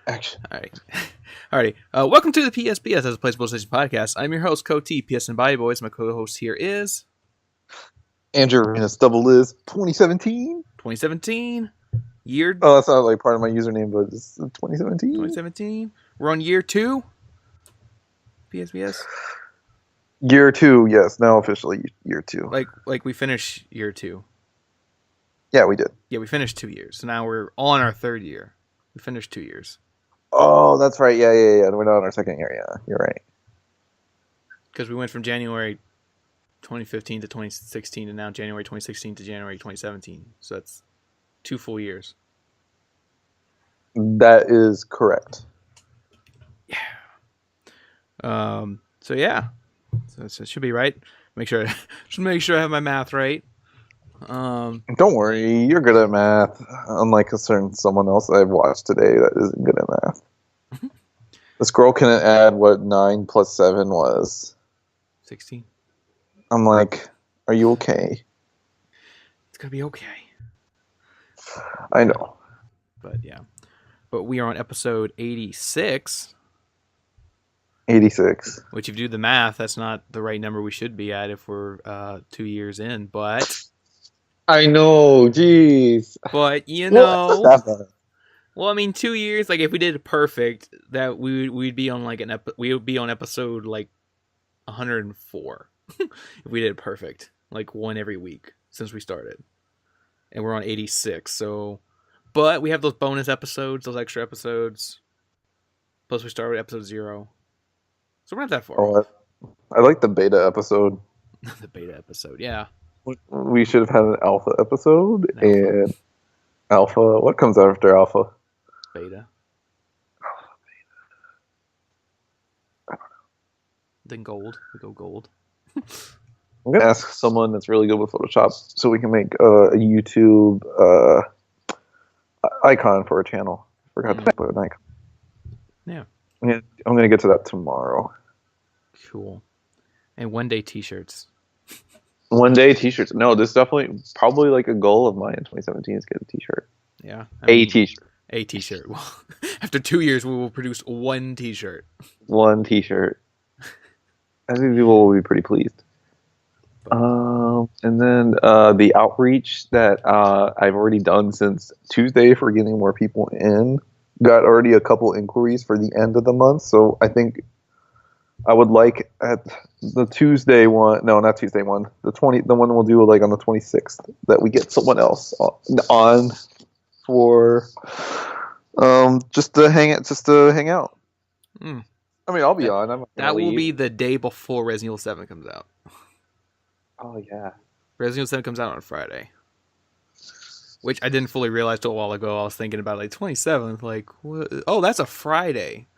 Action. All right. Alrighty. Welcome to the PSBS as a PlayStation podcast. I'm your host, Cody, PS and Body Boys. My co-host here is Andrew Arenas Double Liz 2017. 2017. Year Oh, that's not like part of my username, but it's 2017. 2017. We're on year 2. PSBS. Year 2, yes. Now officially year 2. Like we finished year 2. Yeah, we did. Yeah, we finished 2 years. So now we're on our 3rd year. We finished 2 years. Oh, that's right. Yeah. We're not on our 2nd year. Yeah, you're right. Because we went from January 2015 to 2016, and now January 2016 to January 2017. So that's 2 full years. That is correct. Yeah. So yeah. So it should be right. Just make sure I have my math right. Don't worry, you're good at math. Unlike someone else I've watched today that isn't good at math. This girl couldn't add what 9 plus 7 was. 16. I'm like, are you okay? It's gonna be okay. I know. But yeah. But we are on episode 86. 86. Which, if you do the math, that's not the right number we should be at if we're 2 years in. But I know, jeez. But you know, well, I mean, 2 years. Like if we did it perfect, that we'd be on like we would be on episode like 104 if we did it perfect, like one every week since we started, and we're on 86. So, but we have those bonus episodes, those extra episodes. Plus, we started with episode 0, so we're not that far. Oh, I like the beta episode. The beta episode, yeah. We should have had an alpha episode and alpha. What comes after alpha? Beta. I don't know. Then gold. We go gold. I'm gonna ask someone that's really good with Photoshop so we can make a YouTube icon for a channel. Forgot to put an icon. Yeah. I'm gonna get to that tomorrow. Cool. And one day T-shirts. One day T-shirts. No, this is definitely probably like a goal of mine in 2017 is get a T-shirt. Yeah. T-shirt. A T-shirt. Well, after 2 years, we will produce one T-shirt. One T-shirt. I think people will be pretty pleased. And then the outreach that I've already done since Tuesday for getting more people in got already a couple inquiries for the end of the month. So I think I would like at the Tuesday one, no, not Tuesday one, the one we'll do like on the 26th, that we get someone else on for just to hang out. Mm. I mean, I'll be on. That will be the day before Resident Evil 7 comes out. Oh yeah, Resident Evil 7 comes out on Friday, which I didn't fully realize till a while ago. I was thinking about like 27th, like what? Oh, that's a Friday.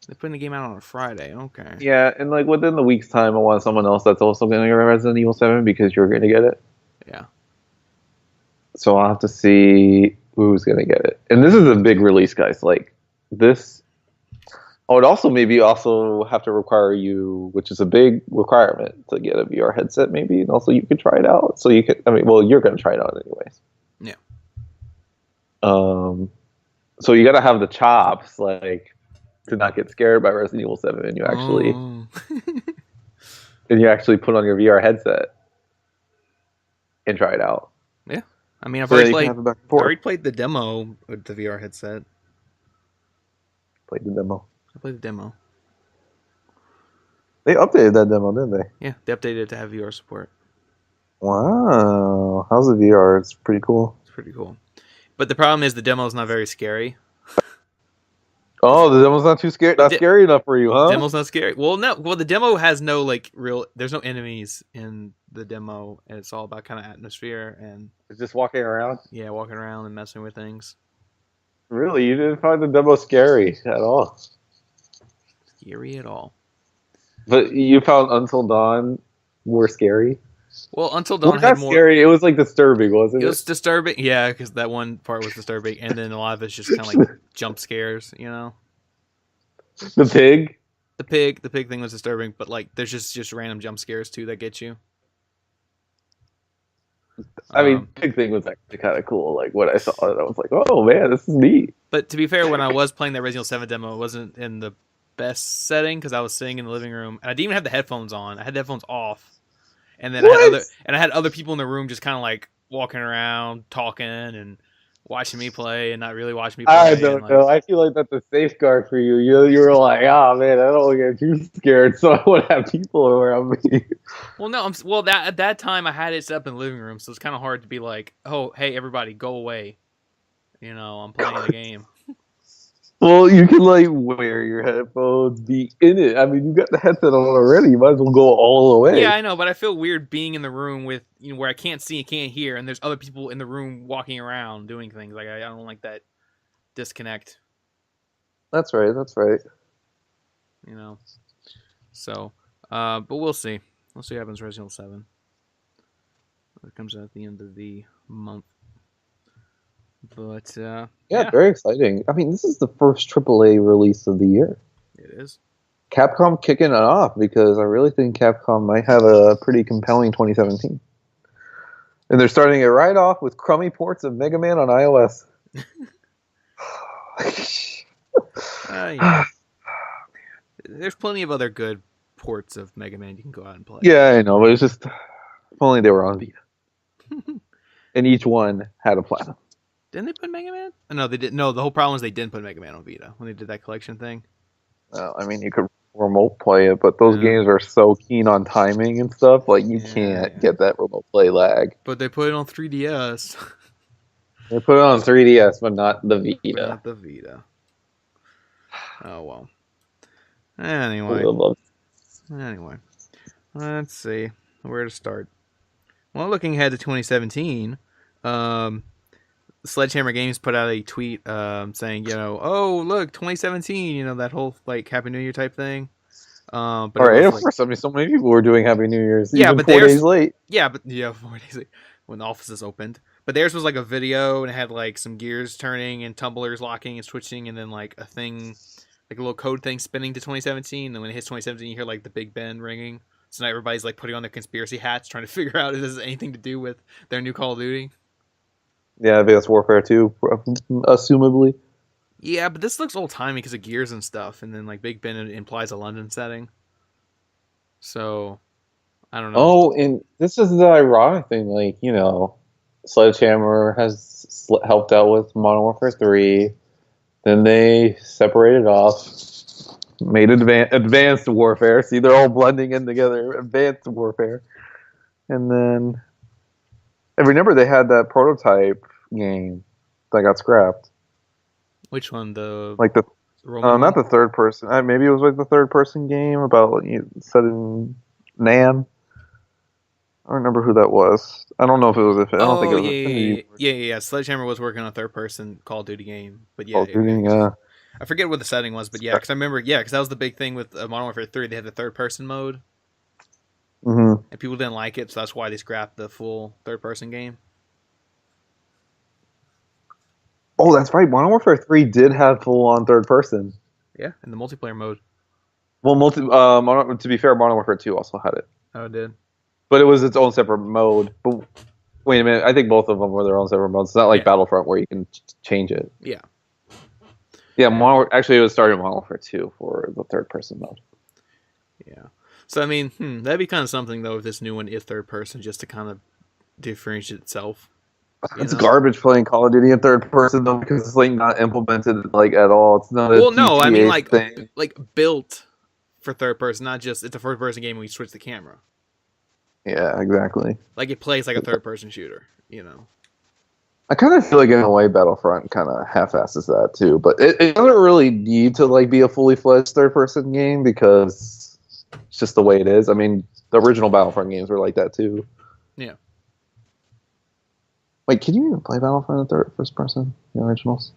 They're putting the game out on a Friday. Okay. Yeah, and like within the week's time, I want someone else that's also going to get Resident Evil 7 because you're going to get it. Yeah. So I'll have to see who's going to get it. And this is a big release, guys. Like this, I would also have to require you, which is a big requirement, to get a VR headset maybe, and also you could try it out. So you could, you're going to try it out anyways. Yeah. So you got to have the chops, like, to not get scared by Resident Evil 7, and you actually put on your VR headset and try it out. Yeah, I mean, I've already played the demo with the VR headset. Played the demo. I played the demo. They updated that demo, didn't they? Yeah, they updated it to have VR support. Wow, how's the VR? It's pretty cool. It's pretty cool, but the problem is the demo is not very scary. Oh, the demo's not too scary. Not scary enough for you, huh? The demo's not scary. Well, no. Well, the demo has no there's no enemies in the demo, and it's all about kind of atmosphere and it's just walking around. Yeah, walking around and messing with things. Really, you didn't find the demo scary at all? Scary at all? But you found Until Dawn more scary. Well, Until Dawn had more scary. It was like disturbing, wasn't it? It was disturbing, yeah, because that one part was disturbing, and then a lot of it's just kind of like jump scares, you know. The pig thing was disturbing, but like there's just random jump scares too that get you. I mean, Um, Pig Thing was actually kind of cool. Like when I saw it, I was like, "Oh man, this is neat." but to be fair, when I was playing the Resident Evil 7 demo, it wasn't in the best setting because I was sitting in the living room and I didn't even have the headphones on. I had the headphones off, and then What? I had other people in the room just kind of like walking around, talking and watching me play and not really watching me I play, and don't like know. I feel like that's a safeguard for you. You were like, "Oh man, I don't want to get too scared, so I want to have people around me." well, no, well that at that time I had it set up in the living room, so it's kind of hard to be like, oh, hey, everybody, go away. I'm playing the game. Well, you can like wear your headphones, be in it. I mean, you got the headset on already. You might as well go all the Yeah, way. I know, but I feel weird being in the room with where I can't see and can't hear, and there's other people in the room walking around doing things. Like I don't like that disconnect. That's right. That's right. You know. So, but we'll see. We'll see what happens. Resident Evil 7. It comes out at the end of the month. But Yeah, yeah, very exciting. I mean, this is the first AAA release of the year. it is. Capcom kicking it off because I really think Capcom might have a pretty compelling 2017. And they're starting it right off with crummy ports of Mega Man on iOS. Yeah. There's plenty of other good ports of Mega Man you can go out and play. Yeah, I know, but it's just if only they were on Vita. And each one had a platinum. Didn't they put Mega Man? No, they didn't. No, the whole problem was they didn't put Mega Man on Vita when they did that collection thing. I mean, you could remote play it, but those games are so keen on timing and stuff. Like, you can't Yeah. get that remote play lag. But they put it on 3DS. They put it on 3DS, but not the But Vita. not the Vita. Oh well. Anyway. Love. Anyway. Let's see where to start. Well, looking ahead to 2017, Sledgehammer Games put out a tweet saying, oh look, 2017, that whole like Happy New Year type thing. But All it right, was of like, course. I mean, so many people were doing Happy New Year's, yeah, even but 4 days late. yeah, but yeah, 4 days late when the offices opened. But theirs was like a video and it had like some gears turning and tumblers locking and switching, and then like a thing, like a little code thing spinning to 2017. And when it hits 2017, you hear like the Big Ben ringing. So now everybody's like putting on their conspiracy hats, trying to figure out if this has anything to do with their new Call of Duty. Yeah, Advanced Warfare 2, assumably. Yeah, but this looks old timey because of gears and stuff, and then like Big Ben implies a London setting. So I don't know. Oh, and this is the ironic thing. Like, Sledgehammer has helped out with Modern Warfare 3. Then they separated off, made Advanced Warfare. See, they're all blending in together. Advanced Warfare. And then, I remember they had that prototype game that got scrapped. Which one? The Like Roman not one? the third person. Maybe it was like the third person game about set in Nan. I don't remember who that was. I don't know if it was. I don't think Oh it was Infinity yeah. Sledgehammer was working on a third person Call of Duty game, but Call yeah, of Duty. Yeah. I forget what the setting was, but yeah, because I remember, yeah, because that was the big thing with Modern Warfare 3. They had the third person mode, Mm-hmm. and people didn't like it, so that's why they scrapped the full third person game. Oh, that's right. Modern Warfare 3 did have full on third person. Yeah, in the multiplayer mode. Well, to be fair, Modern Warfare 2 also had it, Oh, it did. but it was its own separate mode. But wait a minute, I think both of them were their own separate modes. It's not like Yeah. Battlefront where you can change it. Yeah. Yeah, actually, it was started in Modern Warfare 2 for the third person mode. Yeah. So I mean, that'd be kind of something though if this new one is third person, just to kind of differentiate itself. It's garbage playing Call of Duty in third person though because it's like not implemented like at all. It's not a Well, no, I mean GTA thing. like built for third person, not just it's a first person game when you switch the camera. Yeah, exactly. Like it plays like a third person shooter. I kind of feel like in a way Battlefront kind of half-asses that too, but it doesn't really need to like be a fully fledged third-person game because it's just the way it is. I mean, the original Battlefront games were like that too. Yeah. Wait, can you even play Battlefront in first person? The originals?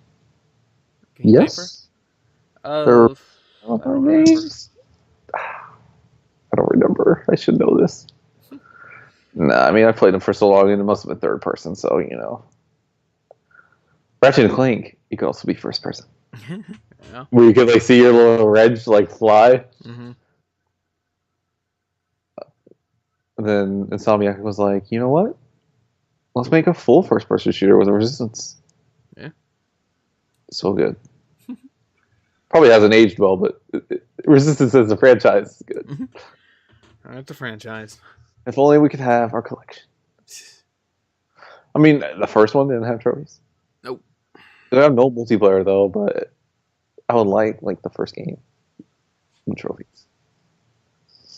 Can you Yes. They're Games. I don't remember. I should know this. Nah, I mean I played them for so long, and it must have been third person. So Ratchet and Clank, you could also be first person. Yeah. Where you could like see your little Reg like fly. Mm-hmm. And then Insomniac was like, you know what? Let's make a full first-person shooter with Resistance. Yeah. So good. Probably hasn't aged well, but Resistance as a franchise is good. Mm-hmm. That's a franchise. If only we could have our collection. I mean, the first one didn't have trophies. Nope. They have no multiplayer though, but I would like the first game with trophies.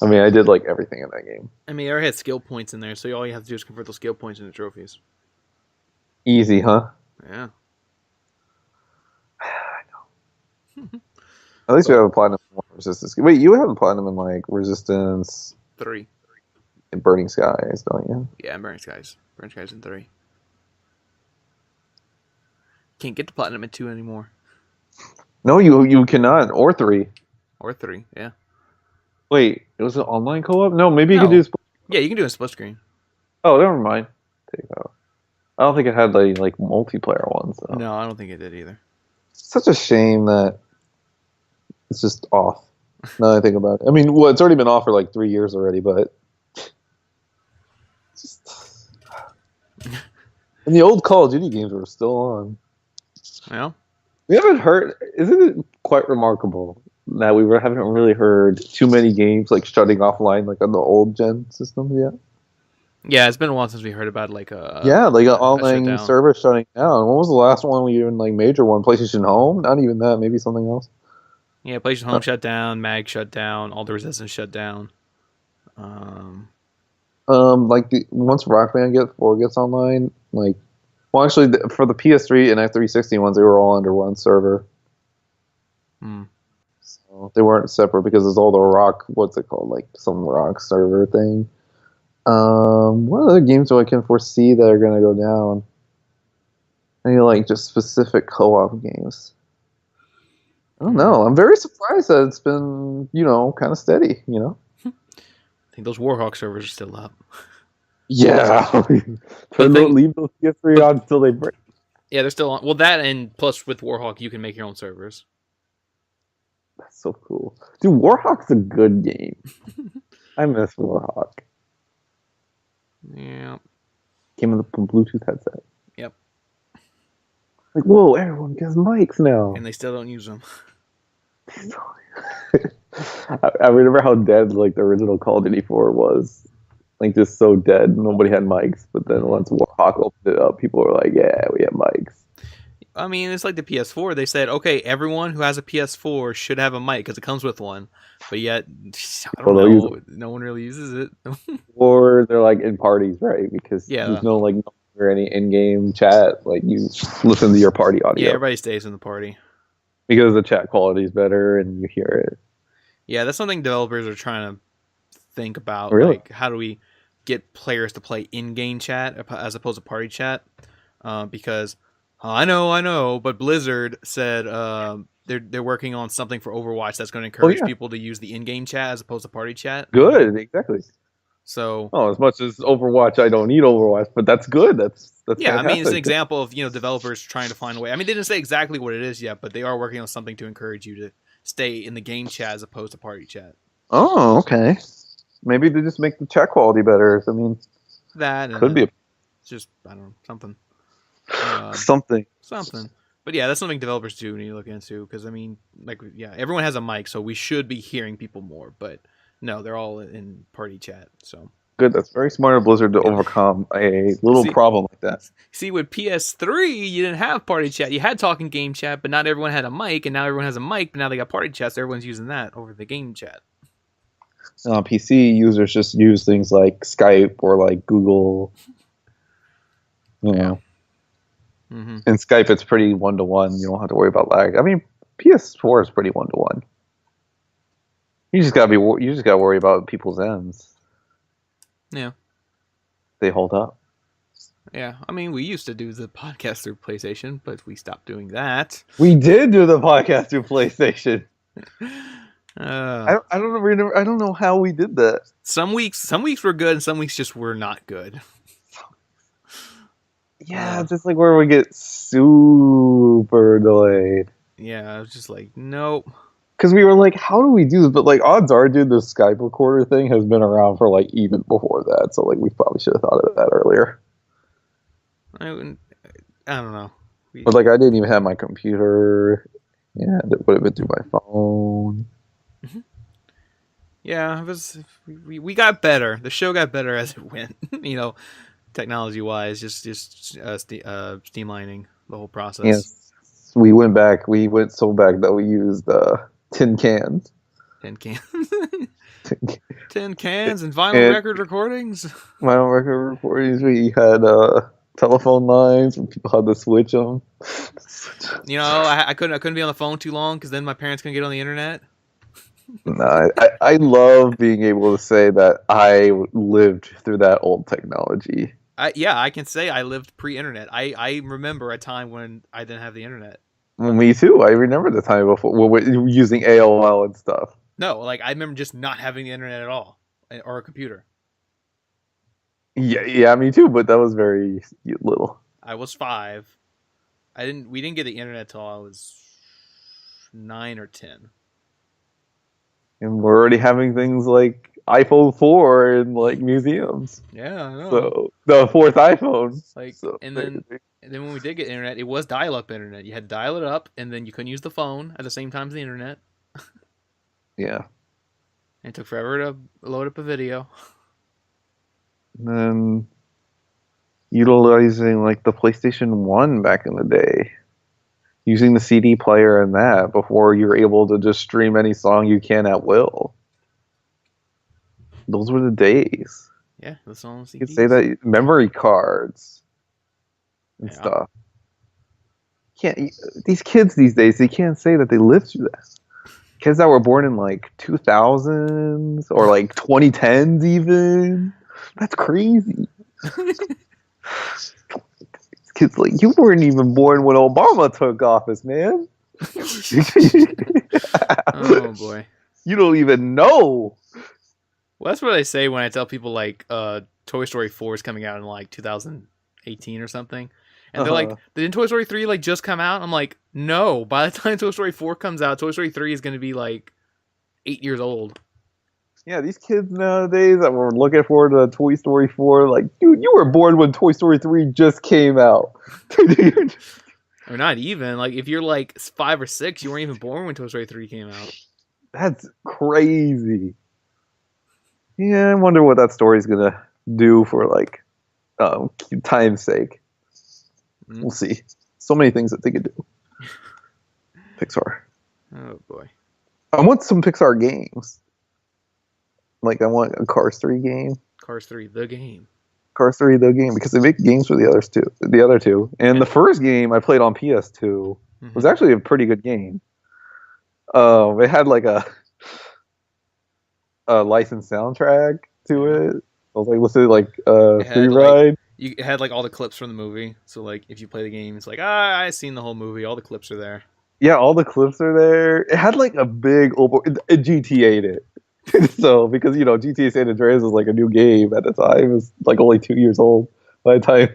I mean, I did like everything in that game. I mean, I already had skill points in there, so all you have to do is convert those skill points into trophies. Easy, huh? Yeah. I know. At least we have a platinum in Resistance. Wait, you have a platinum in like Resistance 3. and Burning Skies, don't you? Yeah, Burning Skies. Burning Skies in 3. Can't get the platinum in 2 anymore. No, you cannot. Or 3. Or 3, yeah. Wait, it was an online co-op? No, maybe you could do. Yeah, you can do a split screen. Oh, never mind. Take that out. I don't think it had like multiplayer ones. Though. No, I don't think it did either. It's such a shame that it's just off. Now that I think about it. I mean, well, it's already been off for like 3 years already, but just and the old Call of Duty games were still on. Yeah. We haven't heard. Isn't it quite remarkable that we haven't really heard too many games like shutting offline like on the old gen systems yet? Yeah, it's been a while since we heard about like an online server shutting down. When was the last one we even like major one? PlayStation Home? Not even that. Maybe something else. Yeah, PlayStation Home shut down, Mag shut down, all the Resistance shut down. Like once Rock Band 4 gets online, like, well, actually for the PS3 and X360 ones, they were all under one server. So they weren't separate because it's all the Rock. What's it called? Like some Rock server thing. What other games do I can foresee that are going to go down? Any like just specific co-op games? I don't know. I'm very surprised that it's been, kind of steady, I think those Warhawk servers are still up. Yeah. Leave those PS3 on until they break. Yeah, they're still on. Well, that and plus with Warhawk, you can make your own servers. That's so cool. Dude, Warhawk's a good game. I miss Warhawk. Yeah. Came with a Bluetooth headset. Yep. Like, whoa, everyone gets mics now. And they still don't use them. I remember how dead like the original Call of Duty 4 was. Like just so dead. Nobody had mics. But then once Warhawk opened it up, people were like, yeah, we have mics. I mean, it's like the PS4. They said, okay, everyone who has a PS4 should have a mic because it comes with one. But yet, I don't know. No one really uses it. Or they're like in parties, right? Because there's no like or any in-game chat. Like you listen to your party audio. Yeah, everybody stays in the party. Because the chat quality is better and you hear it. Yeah, that's something developers are trying to think about. Really? Like, how do we get players to play in-game chat as opposed to party chat? Because I know, but Blizzard said they're working on something for Overwatch that's going to encourage people to use the in-game chat as opposed to party chat. Good, exactly. So, as much as Overwatch, I don't need Overwatch, but that's good. That's yeah. fantastic. I mean, it's an example of developers trying to find a way. I mean, they didn't say exactly what it is yet, but they are working on something to encourage you to stay in the game chat as opposed to party chat. Oh, okay. Maybe they just make the chat quality better. I mean, that could be just I don't know something. Something. But yeah, that's something developers do need to look into because I mean, like, yeah, everyone has a mic, so we should be hearing people more. But no, they're all in party chat. So good. That's very smart of Blizzard to overcome a little problem like that. See, with PS3, you didn't have party chat. You had talking game chat, but not everyone had a mic, and now everyone has a mic. But now they got party chat, so everyone's using that over the game chat. PC users just use things like Skype or like Google. You know. Mm-hmm. In Skype, it's pretty one-to-one. You don't have to worry about lag. I mean, PS4 is pretty one-to-one. You just gotta worry about people's ends. Yeah, they hold up. Yeah, I mean, we used to do the podcast through PlayStation, but we stopped doing that. We did do the podcast through PlayStation. I don't know how we did that. Some weeks were good, and some weeks just were not good. Yeah, just like where we get super delayed. Yeah, I was just like, nope. Because we were like, how do we do this? But like, odds are, dude, the Skype recorder thing has been around for like even before that. So like, we probably should have thought of that earlier. I wouldn't- I don't know. But like, I didn't even have my computer. Yeah, that would have been through my phone. Yeah, it was. We got better. The show got better as it went. Technology wise, just streamlining the whole process. Yes, we went back. We went so back that we used tin cans. Tin cans, tin cans, and vinyl And record recordings. my own record recordings, we had telephone lines where people had to switch them. I couldn't be on the phone too long because then my parents couldn't get on the internet. No, I love being able to say that I lived through that old technology. I can say I lived pre-internet. I remember a time when I didn't have the internet. Well, me too. I remember the time before when we were using AOL and stuff. No, like I remember just not having the internet at all, or a computer. Yeah, yeah, me too. But that was very little. I was 5. We didn't get the internet till I was 9 or 10. And we're already having things like iPhone 4 in like museums. Yeah, I know. So the fourth iPhone. Like, So and then when we did get internet, it was dial-up internet. You had to dial it up, and then you couldn't use the phone at the same time as the internet. yeah. And it took forever to load up a video. And then utilizing like the PlayStation 1 back in the day. Using the CD player and that before you're able to just stream any song you can at will. Those were the days. Yeah, the song You could say that memory cards and stuff. Can't these kids these days? They can't say that they lived through that. Kids that were born in like 2000s or like 2010s even. That's crazy. Kids like you weren't even born when Obama took office, man. Oh boy. You don't even know. Well, that's what I say when I tell people like Toy Story 4 is coming out in like 2018 or something. And they're like, didn't Toy Story 3 like just come out? I'm like, no. By the time Toy Story 4 comes out, Toy Story 3 is going to be like 8 years old. Yeah, these kids nowadays that were looking forward to Toy Story 4, like, dude, you were born when Toy Story 3 just came out. Or not even. Like, if you're like 5 or 6, you weren't even born when Toy Story 3 came out. That's crazy. Yeah, I wonder what that story's gonna do for like time's sake. We'll see. So many things that they could do. Pixar. Oh boy. I want some Pixar games. Like I want a Cars 3 game. Cars 3, the game. Cars 3, the game, because they make games for the other two. And the first game I played on PS2 was actually a pretty good game. It had like a licensed soundtrack to it. I was like, listening to like Free Ride. It had like all the clips from the movie. So like if you play the game, it's like, I've seen the whole movie. All the clips are there. Yeah, all the clips are there. It had like a big it GTA'd it. So because GTA San Andreas was like a new game at the time. It was like only 2 years old by the time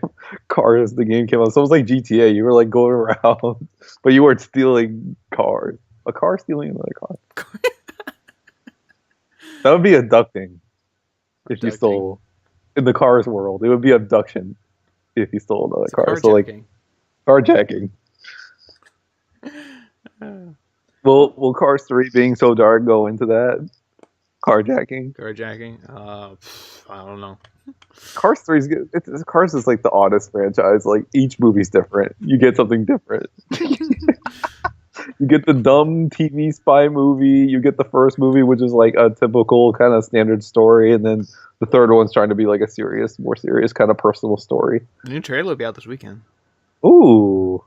Cars the game came out. So it was like GTA. You were like going around, but you weren't stealing cars. A car stealing another car. That would be abducting. If you stole in the Cars world, it would be abduction if you stole another car. So like carjacking. Will Cars 3 being so dark go into that? Carjacking. I don't know. Cars 3 is good. Cars is like the oddest franchise. Like each movie's different. You get something different. You get the dumb TV spy movie. You get the first movie, which is like a typical kind of standard story, and then the third one's trying to be like a more serious kind of personal story. The new trailer will be out this weekend. Ooh,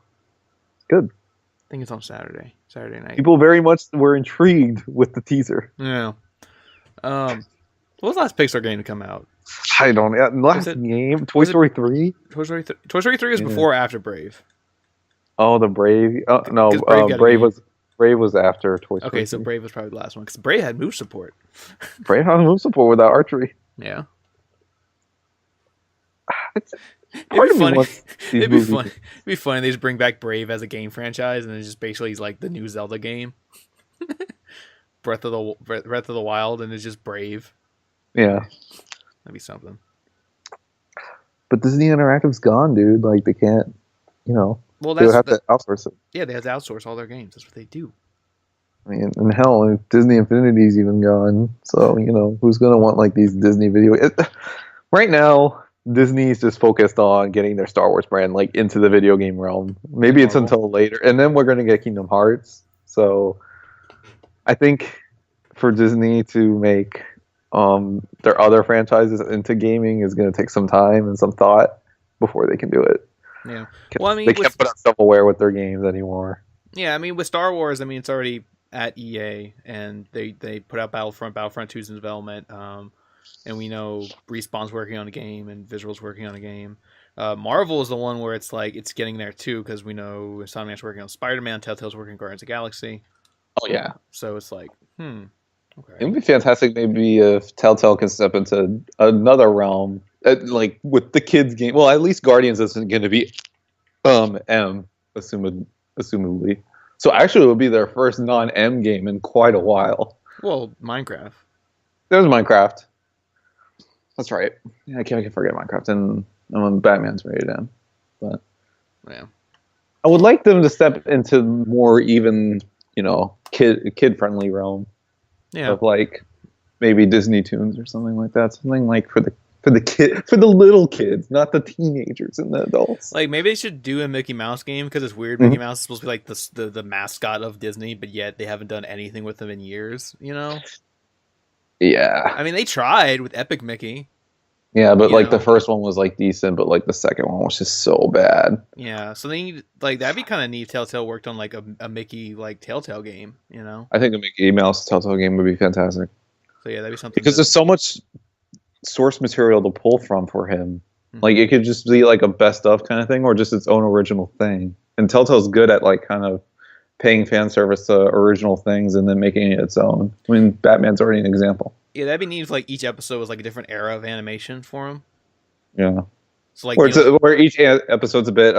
good. I think it's on Saturday night. People very much were intrigued with the teaser. Yeah. What was the last Pixar game to come out? I don't know. Last game? Toy Story 3? Toy Story 3 was before or after Brave? Oh, the Brave. No, Brave was after Toy Story. Okay, so Brave was probably the last one because Brave had move support. Brave had move support without archery. Yeah. It'd be funny. They just bring back Brave as a game franchise, and it's just basically he's like the new Zelda game, Breath of the Wild, and it's just Brave. Yeah, that'd be something. But Disney Interactive's gone, dude. Like they can't, you know, Well, they would that's have the to outsource it. yeah. They have to outsource all their games. That's what they do. I mean, and hell, Disney Infinity's even gone. So you know, who's gonna want like these Disney video? Right now, Disney's just focused on getting their Star Wars brand like into the video game realm. And Maybe it's Marvel. until later, and then we're gonna get Kingdom Hearts. So I think for Disney to make their other franchises into gaming is going to take some time and some thought before they can do it. Yeah. Well, I They mean, can't put out self-aware with their games anymore. with Star Wars, I mean, it's already at EA, and they put out Battlefront 2's in development. And we know Respawn's working on a game and Visual's working on a game. Marvel is the one where it's like it's getting there too, because we know Insomniac's working on Spider-Man, Telltale's working on Guardians of the Galaxy. Oh yeah, So it's like, it okay. would be fantastic maybe if Telltale can step into another realm, like with the kids game. Well, at least Guardians isn't going to be M, assumedly. So actually, it would be their first non-M game in quite a while. Well, Minecraft. There's Minecraft. That's right. Yeah, I can't forget Minecraft and when Batman's rated M. But Yeah. I would like them to step into more even, you know, kid friendly realm Yeah. of like maybe Disney Toons or something like that. Something like for the little kids, not the teenagers and the adults. Like maybe they should do a Mickey Mouse game, because it's weird. Mhm. Mickey Mouse is supposed to be like the mascot of Disney, but yet they haven't done anything with him in years. You know. Yeah. I mean, they tried with Epic Mickey. Yeah, but You like the know. first one was like decent, but like the second one was just so bad. Yeah, so they need like that'd be kind of neat. If Telltale worked on like a Mickey like Telltale game. You know. I think a Mickey Mouse Telltale game would be fantastic So yeah, that'd be something. because To, there's so much source material to pull from for him. Mhm. Like it could just be like a best of kind of thing, or just its own original thing. And Telltale's good at like kind of paying fan service to original things and then making it its own. I mean, Batman's already an example. Yeah, that'd be neat if like each episode was like a different era of animation for him. Yeah, So like where you know, where each episode's a bit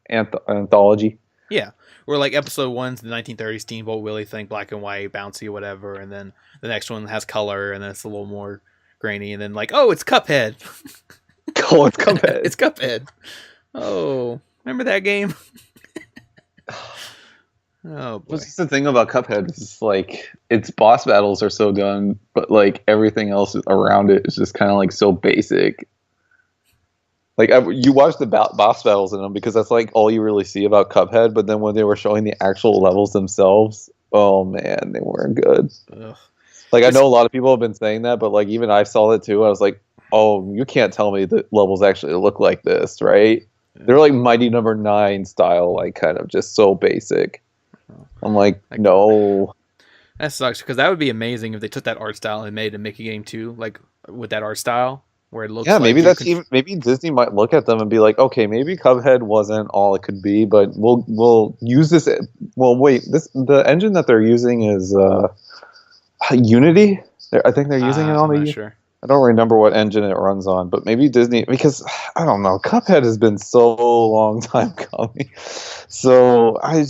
anthology. yeah, where like episode one's the 1930s Steamboat Willie thing, black and white, bouncy, whatever, and then the next one has color and then it's a little more grainy, and then like it's Cuphead. Oh, it's Cuphead. It's Cuphead. Oh, remember that game? Oh boy. What's just the thing about Cuphead? It's like its boss battles are so done, but like everything else around it is just kind of like so basic. Like you watch the boss battles in them because that's like all you really see about Cuphead. But then when they were showing the actual levels themselves, oh man, they weren't good. Ugh. Like I know a lot of people have been saying that, but like even I saw it too. I was like, oh, you can't tell me the levels actually look like this, right? Yeah. They're like Mighty Number 9 style, like kind of just so basic. I'm like, no. That sucks, because that would be amazing if they took that art style and made a Mickey game too, like with that art style where it looks. Yeah, like maybe you that's can- even maybe Disney might look at them and be like, okay, maybe Cuphead wasn't all it could be, but we'll use this. Well, wait, the engine that they're using is Unity. I think they're using it on I'm not the. sure. I don't remember what engine it runs on, but maybe Disney, because I don't know. Cuphead has been so long time coming, so I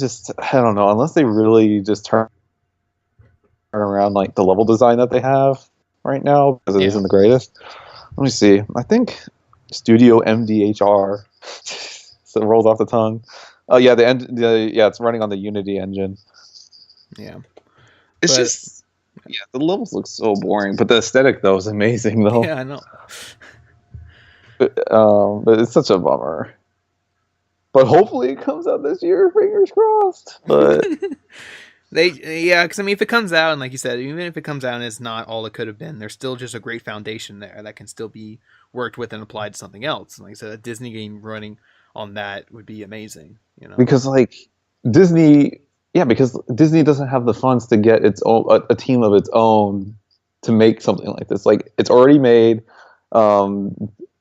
don't know, unless they really just turn around like the level design that they have right now, because it Yeah. isn't the greatest. Let me see. I think Studio MDHR. So it rolls off the tongue. Oh yeah, it's running on the Unity engine. Yeah. It's But- just the levels look so boring, but the aesthetic though is amazing though. Yeah, I know. But it's such a bummer. But hopefully it comes out this year. Fingers crossed. But Because I mean, if it comes out and like you said, even if it comes out and it's not all it could have been, there's still just a great foundation there that can still be worked with and applied to something else. And like I said, a Disney game running on that would be amazing. You know, because like Disney, because Disney doesn't have the funds to get its own a team of its own to make something like this. Like it's already made.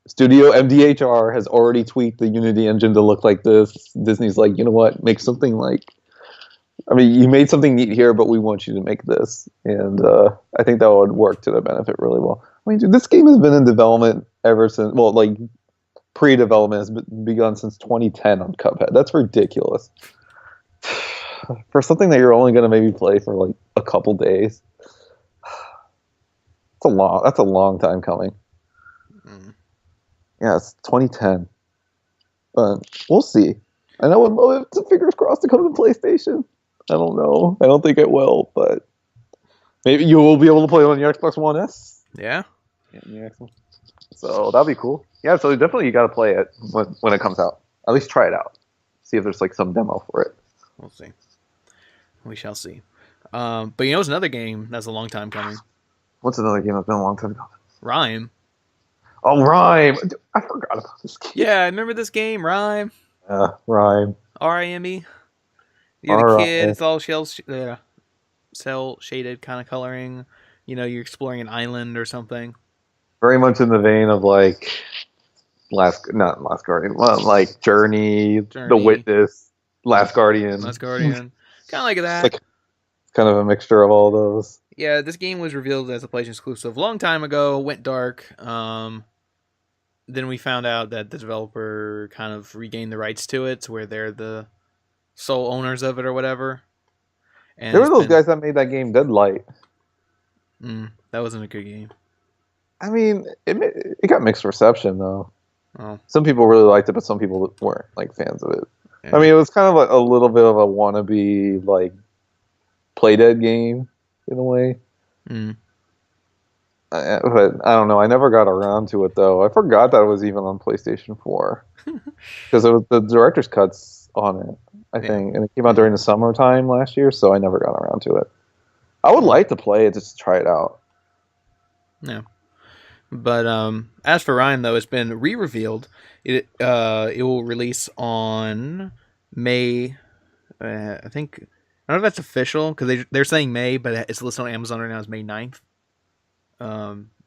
Studio MDHR has already tweaked the Unity engine to look like this. Disney's like, you know what? Make something like. I mean, you made something neat here, but we want you to make this, and I think that would work to their benefit really well. I mean, dude, this game has been in development ever since. Well, like pre-development has begun since 2010 on Cuphead. That's ridiculous. For something that you're only going to maybe play for like a couple days, that's a long time coming. Mm. Yeah, it's 2010, but we'll see. And I would love it to, fingers crossed, to come to PlayStation. I don't know. I don't think it will, but maybe you will be able to play it on your Xbox One S. Yeah, Yeah, so that'll be cool. Yeah, so definitely you got to play it when it comes out. At least try it out. See if there's like some demo for it. we'll see. We shall see. But you know, it's another game that's a long time coming. What's another game that's been a long time ago? Rhyme. Oh, Rhyme! I forgot about this game. Yeah, I remember this game, Rhyme. Rhyme. Rime. You're the kid. It's all cell shaded kind of coloring. You know, you're exploring an island or something. Very much in the vein of like not Last Guardian, well, like Journey, The Witness, Last Guardian. Kind of like that. It's like kind of a mixture of all those. Yeah, this game was revealed as a PlayStation exclusive a long time ago. Went dark. Then we found out that the developer kind of regained the rights to it, to where they're the sole owners of it or whatever. And there were those guys that made that game Deadlight. That wasn't a good game. I mean, it got mixed reception though. Oh. Some people really liked it, but some people weren't like fans of it. Yeah. I mean, it was kind of like a little bit of a wannabe like Playdead game in a way. But I don't know. I never got around to it though. I forgot that it was even on PlayStation 4 because it was the director's cuts on it, I think, and it came out during the summertime last year, so I never got around to it. I would like to play it just to try it out. Yeah. But as for Rhyme, though, it's been re-revealed. It will release on May. I think I don't know if that's official because they're saying May, but it's listed on Amazon right now as May 9th.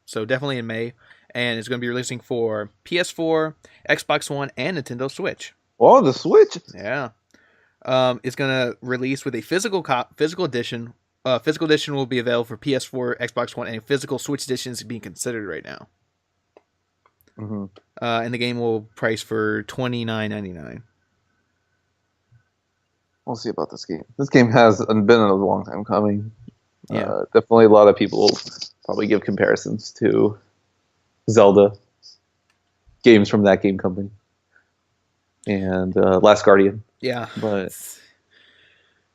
So definitely in May, and it's going to be releasing for PS4, Xbox One, and Nintendo Switch. Oh, the Switch! Yeah. It's going to release with a physical edition. Physical edition will be available for PS4, Xbox One, and physical Switch edition is being considered right now. Mm-hmm. And the game will price for $29.99. We'll see about this game. This game has been a long time coming. Yeah, definitely a lot of people probably give comparisons to Zelda games from that game company and Last Guardian. Yeah, but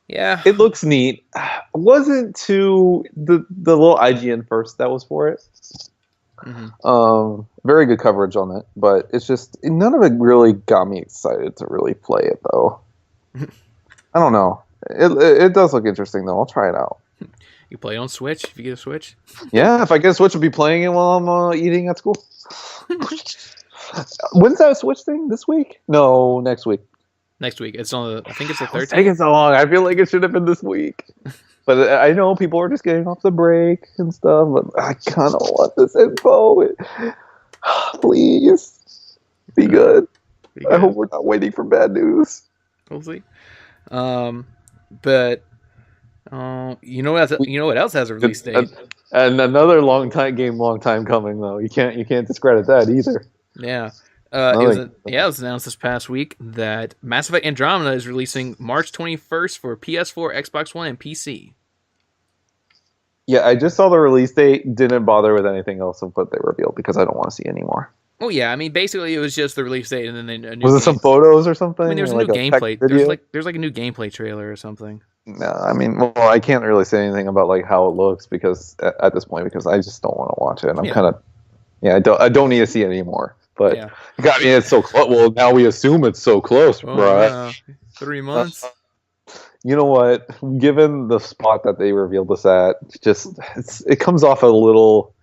yeah, it looks neat. Wasn't too the little IGN first that was for it. Mm-hmm. Very good coverage on it, but it's just none of it really got me excited to really play it though. I don't know. It does look interesting though. I'll try it out. You play it on Switch if you get a Switch? Yeah, if I get a Switch, I'll be playing it while I'm eating at school. When's that Switch thing? This week? No, next week. Next week. It's on I think it's the 13th. It's taking so long. I feel like it should have been this week. But I know people are just getting off the break and stuff, but I kind of want this info. Please. Be good. I hope we're not waiting for bad news. We'll see. But you know what else has a release date? And another long time coming though. You can't discredit that either. Yeah. It was announced this past week that Mass Effect Andromeda is releasing March 21st for PS4, Xbox One, and PC. Yeah, I just saw the release date. Didn't bother with anything else of what they revealed because I don't want to see anymore. Oh yeah, I mean basically it was just the release date and then a new was it some photos or something? I mean there's a new gameplay. There's like a new gameplay trailer or something. No, I mean, well, I can't really say anything about like how it looks because at this point because I just don't want to watch it. And I'm kind of I don't need to see it anymore. But I mean, it's so close. Well, now we assume it's so close, right? 3 months. You know what? Given the spot that they revealed this at, it comes off a little.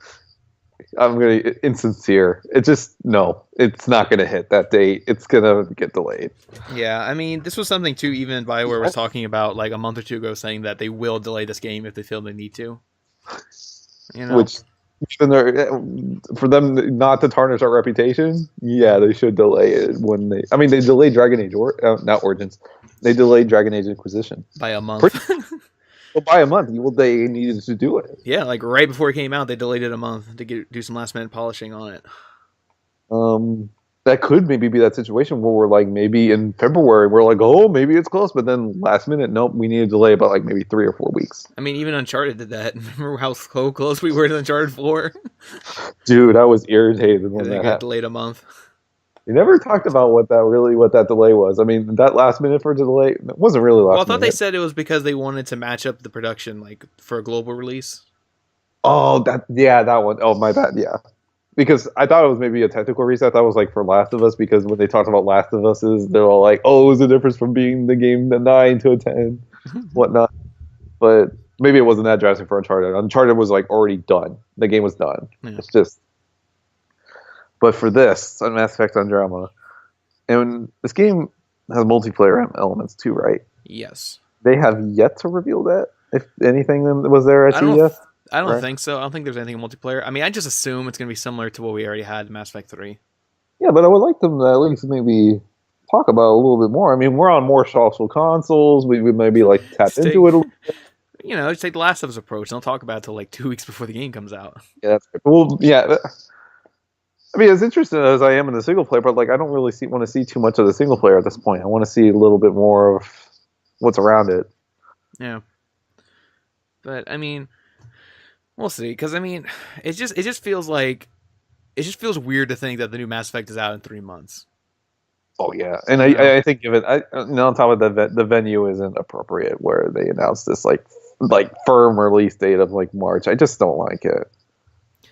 I'm gonna insincere. It's not gonna hit that date. It's gonna get delayed. Yeah, I mean, this was something too. Even BioWare was talking about like a month or two ago, saying that they will delay this game if they feel they need to. You know, which even for them not to tarnish our reputation, yeah, they should delay it when they. I mean, they delayed Dragon Age not Origins. They delayed Dragon Age Inquisition by a month. Well, by a month. Well, they needed to do it. Yeah, like right before it came out, they delayed it a month to do some last minute polishing on it. that could maybe be that situation where we're like maybe in February we're like, oh, maybe it's close, but then last minute, nope, we need to delay about like maybe 3 or 4 weeks. I mean, even Uncharted did that. Remember how so close we were to Uncharted 4? Dude, I was irritated And when then it that got happened. delayed a month. We never talked about what that delay was. I mean, that last minute for delay it wasn't really Well, I last thought they minute. said it was because they wanted to match up the production, like for a global release. Oh, that one. Oh, my bad. Yeah, because I thought it was maybe a technical reset. That was like for Last of Us because when they talked about Last of Us, they're all like, "Oh, it was the difference from being the game the 9 to a 10, whatnot." But maybe it wasn't that drastic for Uncharted. Uncharted was like already done. The game was done. Yeah. It's just, but for this, on Mass Effect Andromeda, and this game has multiplayer elements too, right? Yes. They have yet to reveal that. If anything was there at I don't. CES, I don't right? think so. I don't think there's anything in multiplayer. I mean, I just assume it's gonna be similar to what we already had in Mass Effect 3. Yeah, but I would like them to at least maybe talk about it a little bit more. I mean, we're on more social consoles. We would maybe like tap Just into take, it a little bit. just take the Last of Us approach. Don't talk about it till like 2 weeks before the game comes out. Yeah, that's great. Well, yeah. I mean, as interested as I am in the single player, but like I don't really want to see too much of the single player at this point. I want to see a little bit more of what's around it. Yeah. But I mean, we'll see. Because I mean, it just feels weird to think that the new Mass Effect is out in 3 months. Oh yeah, and You know? I think given on top of that, the venue isn't appropriate where they announced this like firm release date of like March. I just don't like it.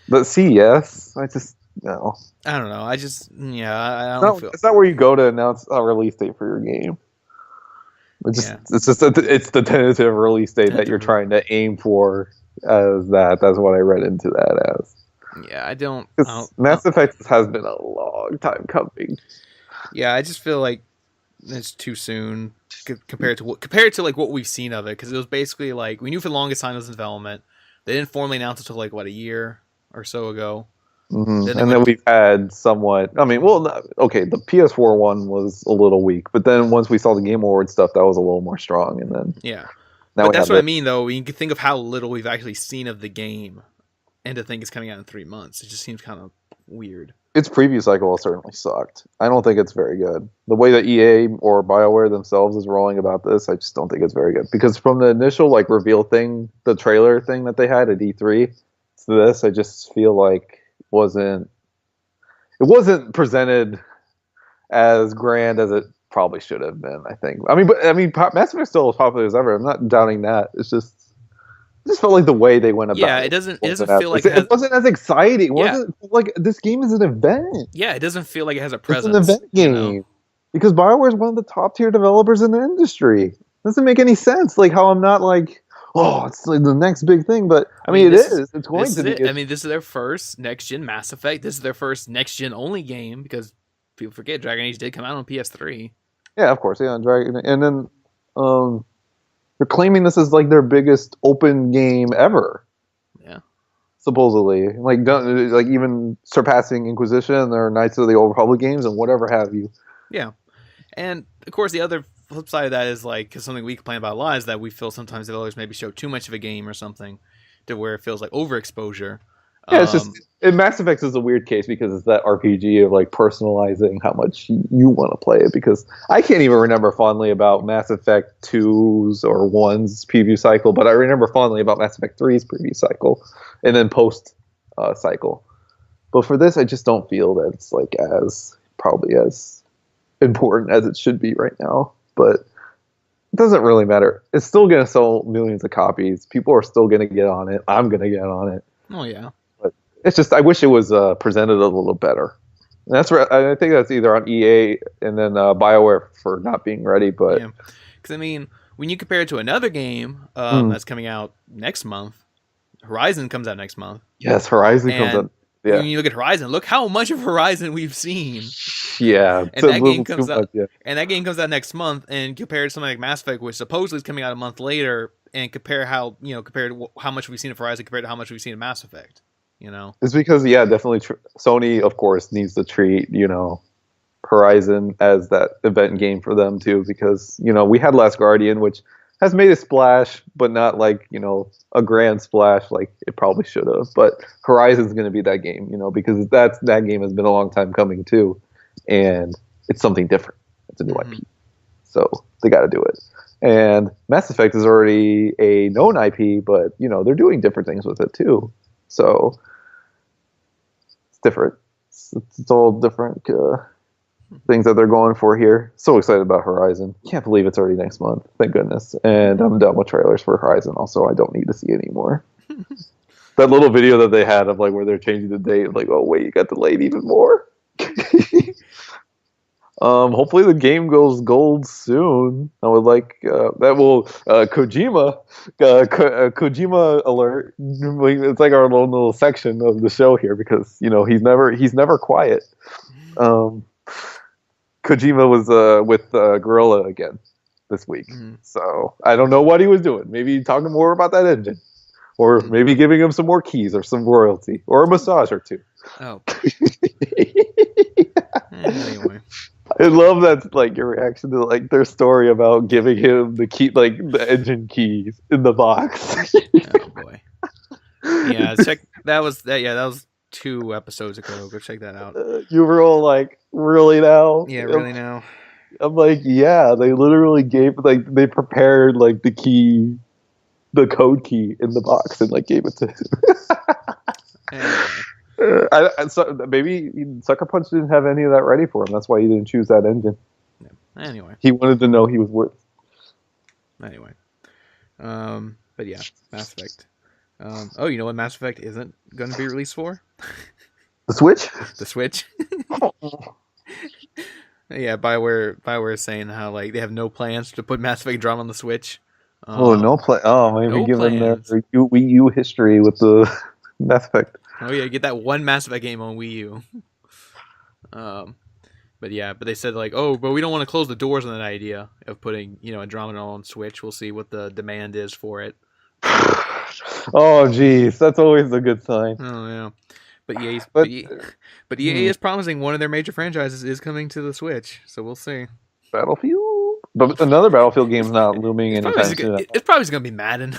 But CES, I just no. I don't know. I just I don't No, feel. it's not where you go to announce a release date for your game. Yeah. It's the tentative release date that you're Tentative. trying to aim for as that. That's what I read into that as. Yeah, I don't. Because Mass Effect has been a long time coming. Yeah, I just feel like it's too soon compared to like what we've seen of it. Because it was basically like we knew for the longest time it was in development. They didn't formally announce it until like what, a year or so ago. Then they And then went. we've had somewhat. I mean, well, okay, the PS4 one was a little weak, but then once we saw the Game Awards stuff, that was a little more strong. And then Yeah, now but we that's have what I this. mean though. You can think of how little we've actually seen of the game, and to think it's coming out in 3 months, it just seems kind of weird. Its preview cycle certainly sucked. I don't think it's very good. The way that EA or BioWare themselves is rolling about this, I just don't think it's very good. Because from the initial like reveal thing, the trailer thing that they had at E3 to this, I just feel like wasn't it wasn't presented as grand as it probably should have been. I think. Mass Effect still as popular as ever. I'm not doubting that. It's just I just felt like the way they went Yeah, about it it doesn't feel like it has. it wasn't as exciting. It Yeah, wasn't like this game is an event. yeah, it doesn't feel like it has a It's an presence. event game because BioWare is one of the top tier developers in the industry. Doesn't make any sense. Like how I'm not like, oh, it's like the next big thing, but I mean, it is. It's going This to is be. it. I mean, this is their first next gen Mass Effect. This is their first next gen only game because people forget Dragon Age did come out on PS3. Yeah, of course. Yeah, Dragon, and then um, they're claiming this is like their biggest open game ever. Yeah. Supposedly, like even surpassing Inquisition or Knights of the Old Republic games and whatever have you. Yeah. And of course, the other flip side of that is like, because something we complain about a lot is that we feel sometimes developers maybe show too much of a game or something to where it feels like overexposure. Yeah, it's just Mass Effect is a weird case because it's that RPG of like personalizing how much you want to play it. Because I can't even remember fondly about Mass Effect 2's or 1's preview cycle, but I remember fondly about Mass Effect 3's preview cycle and then post cycle. But for this, I just don't feel that it's like as probably as important as it should be right now. But it doesn't really matter. It's still going to sell millions of copies. People are still going to get on it. I'm going to get on it. Oh yeah. It's just I wish it was presented a little better. And that's where I think that's either on EA and then BioWare for not being ready. But yeah, because I mean, when you compare it to another game that's coming out next month, Horizon comes out next month. Yes, Horizon comes And out. Yeah, when you look at Horizon, look how much of Horizon we've seen. yeah. And that game comes too out. much, yeah. And that game comes out next month. And compared to something like Mass Effect, which supposedly is coming out a month later, and compare how compared to how much we've seen of Horizon compared to how much we've seen of Mass Effect. It's because definitely Sony of course needs to treat Horizon as that event game for them too, because we had Last Guardian, which has made a splash, but not like a grand splash like it probably should have. But Horizon's going to be that game, because that game has been a long time coming too, and it's something different. It's a new Mm-hmm. IP, so they got to do it. And Mass Effect is already a known IP, but they're doing different things with it too. So it's different. It's all different things that they're going for here. So excited about Horizon. Can't believe it's already next month. Thank goodness. And I'm done with trailers for Horizon. Also, I don't need to see any more. That little video that they had of like where they're changing the date, like, oh wait, you got delayed even more. Hopefully the game goes gold soon. I would like that. Will Kojima alert? It's like our little section of the show here because he's never quiet. Um, Kojima was with Gorilla again this week, Mm-hmm. so I don't know what he was doing. Maybe talking more about that engine, or maybe giving him some more keys or some royalty or a massage or two. Oh. Anyway. I love that, like, your reaction to like their story about giving him the key, like the engine keys in the box. Oh boy. Yeah, that was 2 episodes ago. Go check that out. You were all like, really now? Yeah, really now. I'm like, yeah, they literally gave, like, they prepared like the key, the code key in the box and like gave it to him. Anyway. So maybe Sucker Punch didn't have any of that ready for him. That's why he didn't choose that engine. Yeah. Anyway. He wanted to know he was worth. Anyway. But yeah, Mass Effect. Oh, you know what Mass Effect isn't going to be released for? The Switch? The Switch. Yeah, BioWare is saying how like they have no plans to put Mass Effect Drama on the Switch. No play. Oh, maybe no give them their plans. Wii U history with the Mass Effect. Oh yeah, get that one Mass Effect game on Wii U. But they said like, oh, but we don't want to close the doors on that idea of putting Andromeda on Switch. We'll see what the demand is for it. Oh, geez, that's always a good sign. Oh yeah, but EA is promising one of their major franchises is coming to the Switch, so we'll see. Battlefield, but another Battlefield game's not looming anytime soon. It's probably going to be Madden.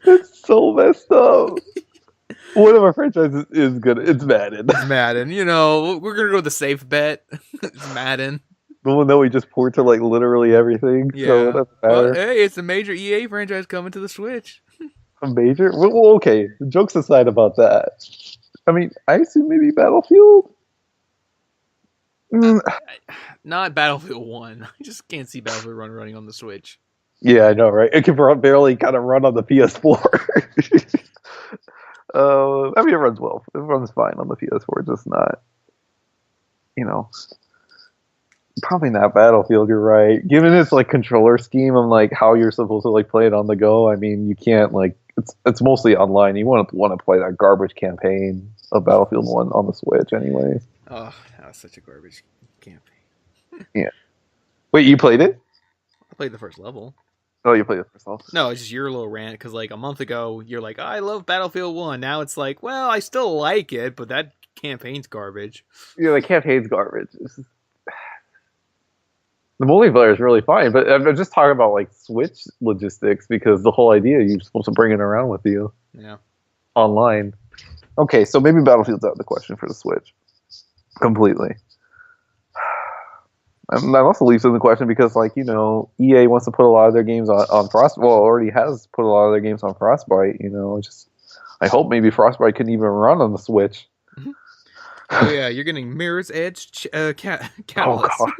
It's so messed up. One of our franchises is good. It's Madden. It's Madden. We're gonna go with the safe bet. It's Madden. The one that we just port to like literally everything. Yeah. So it doesn't matter. Well, hey, it's a major EA franchise coming to the Switch. A major? Well, okay. Jokes aside about that. I mean, I assume maybe Battlefield. Not Battlefield 1. I just can't see Battlefield 1 running on the Switch. Yeah, I know, right? It can barely kind of run on the PS4. I mean, it runs well. It runs fine on the PS4, just not, probably not Battlefield. You're right. Given its like controller scheme and like how you're supposed to like play it on the go, I mean, you can't like it's mostly online. You want to play that garbage campaign of Battlefield 1 on the Switch, anyways. Oh, that was such a garbage campaign. Yeah. Wait, you played it? I played the first level. Oh, you played it first level? No, it's just your little rant because like a month ago you're like, I love Battlefield 1. Now it's like, well, I still like it, but that campaign's garbage. Yeah, the campaign's garbage. The multiplayer is really fine, but I'm just talking about like Switch logistics because the whole idea you're supposed to bring it around with you. Yeah. Online. Okay, so maybe Battlefield's out of the question for the Switch. Completely. And that also leaves in the question because, like, EA wants to put a lot of their games on Frostbite. Well, already has put a lot of their games on Frostbite. I hope maybe Frostbite couldn't even run on the Switch. Mm-hmm. Oh yeah, you're getting Mirror's Edge Catalyst. Oh god,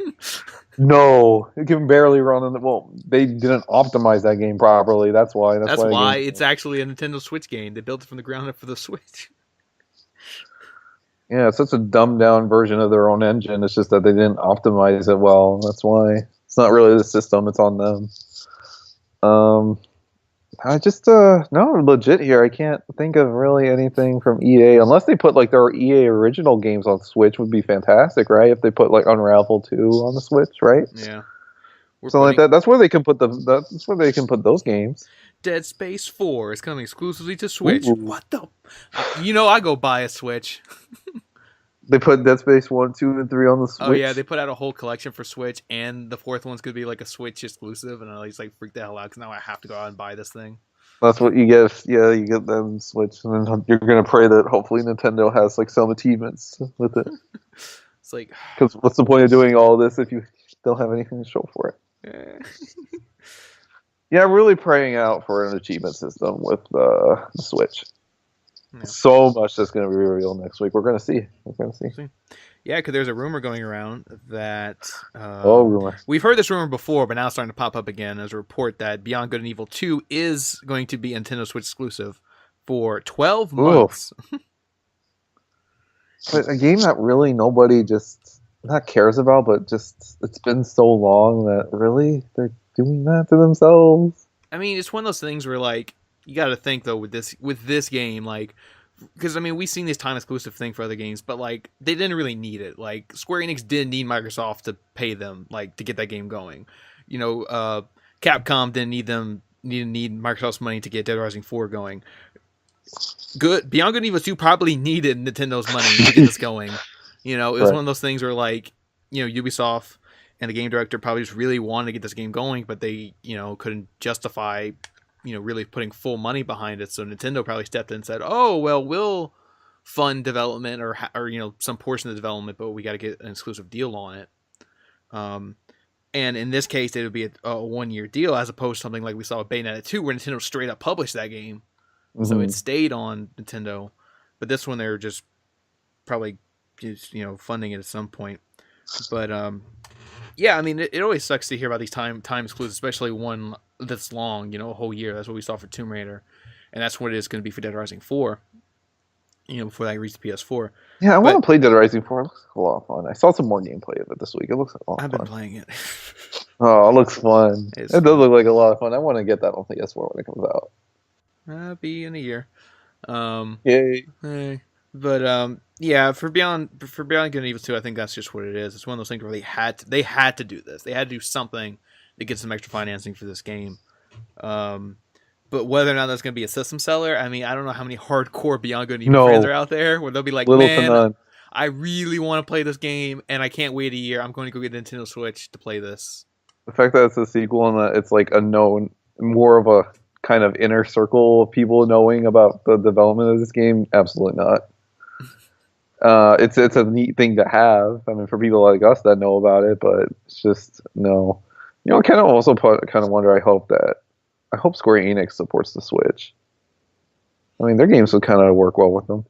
no! It can barely run on the. Well, they didn't optimize that game properly. That's why. That's why it's actually a Nintendo Switch game. They built it from the ground up for the Switch. Yeah, it's such a dumbed down version of their own engine. It's just that they didn't optimize it well. That's why. It's not really the system, it's on them. I just no, legit here. I can't think of really anything from EA unless they put like their EA original games on Switch would be fantastic, right? If they put like Unravel 2 on the Switch, right? Yeah. Like that. That's where they can put that's where they can put those games. Dead Space 4 is coming exclusively to Switch. Ooh. What the? I go buy a Switch. They put Dead Space 1, 2, and 3 on the Switch. Oh yeah, they put out a whole collection for Switch, and the fourth one's gonna be like a Switch exclusive, and I just like freak the hell out because now I have to go out and buy this thing. That's what you get. Yeah, you get them Switch, and then you're gonna pray that hopefully Nintendo has like some achievements with it. It's like, Because what's the point of doing all this if you don't have anything to show for it? eh. Yeah, really praying out for an achievement system with the Switch. Yeah. So much that's going to be revealed next week. We're going to see. We're going to see. Yeah, because there's a rumor going around that Rumor. we've heard this rumor before, but now it's starting to pop up again as a report that Beyond Good and Evil 2 is going to be Nintendo Switch exclusive for 12 months. But a game that really nobody just not cares about, but just it's been so long that really they're doing that to themselves. I mean, it's one of those things where like you got to think though with this game, like because I mean we've seen this time exclusive thing for other games, but like they didn't really need it. Like Square Enix didn't need Microsoft to pay them like to get that game going. You know, Capcom didn't need Microsoft's money to get Dead Rising 4 going. Beyond Good and Evil 2 probably needed Nintendo's money to get this going. You know, it was one of those things where like, you know, Ubisoft and the game director probably just really wanted to get this game going, but they, you know, couldn't justify, you know, really putting full money behind it. So Nintendo probably stepped in and said, "Oh, well, we'll fund development or you know, some portion of the development, but we got to get an exclusive deal on it." And in this case, it would be a 1-year deal as opposed to something like we saw with Bayonetta 2, where Nintendo straight up published that game. Mm-hmm. So it stayed on Nintendo. But this one, they're just probably just, you know, funding it at some point. But yeah, I mean, it always sucks to hear about these time exclusives, especially one that's long, you know, a whole year. That's what we saw for Tomb Raider. And that's what it is going to be for Dead Rising 4, you know, before that reached the PS4. Yeah, I want to play Dead Rising 4. It looks like a lot of fun. I saw some more gameplay of it this week. It looks like a lot of fun. I've been playing it. Oh, it looks fun. It does look like a lot of fun. I want to get that on PS4 when it comes out. Be in a year. Yay. But yeah, for Beyond Good and Evil 2, I think that's just what it is. It's one of those things where they had to do this. They had to do something to get some extra financing for this game. But whether or not that's going to be a system seller, I mean, I don't know how many hardcore Beyond Good and Evil fans are out there where they'll be like, man, I really want to play this game and I can't wait a year. I'm going to go get a Nintendo Switch to play this. The fact that it's a sequel and that it's like a known, more of a kind of inner circle of people knowing about the development of this game, absolutely not. It's a neat thing to have. I mean, for people like us that know about it, but it's just no. You know, I kind of also kind of wonder. I hope Square Enix supports the Switch. I mean, their games would kind of work well with them.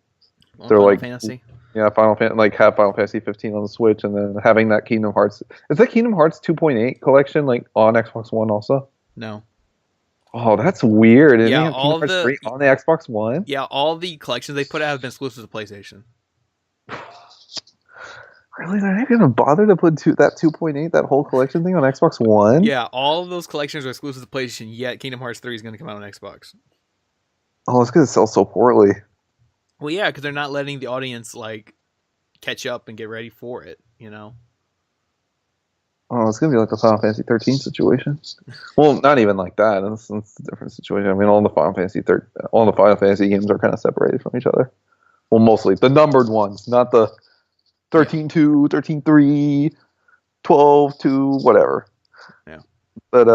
They're Final like Fantasy. Yeah, have Final Fantasy 15 on the Switch, and then having that Kingdom Hearts. Is that Kingdom Hearts 2.8 collection like on Xbox One also? No. Oh, that's weird. And yeah, all the on the Xbox One. Yeah, all the collections they put out have been exclusive to PlayStation. Really? They're not gonna bother to put that 2.8, that whole collection thing on Xbox One? Yeah, all of those collections are exclusive to PlayStation. Yet Kingdom Hearts 3 is going to come out on Xbox. Oh, it's because it sells so poorly. Well, yeah, because they're not letting the audience like catch up and get ready for it. You know. Oh, it's gonna be like a Final Fantasy 13 situation. Well, not even like that. It's a different situation. I mean, all the Final Fantasy games are kind of separated from each other. Well, mostly the numbered ones, not the 13-2, 13-3, 12-2, whatever. Yeah. But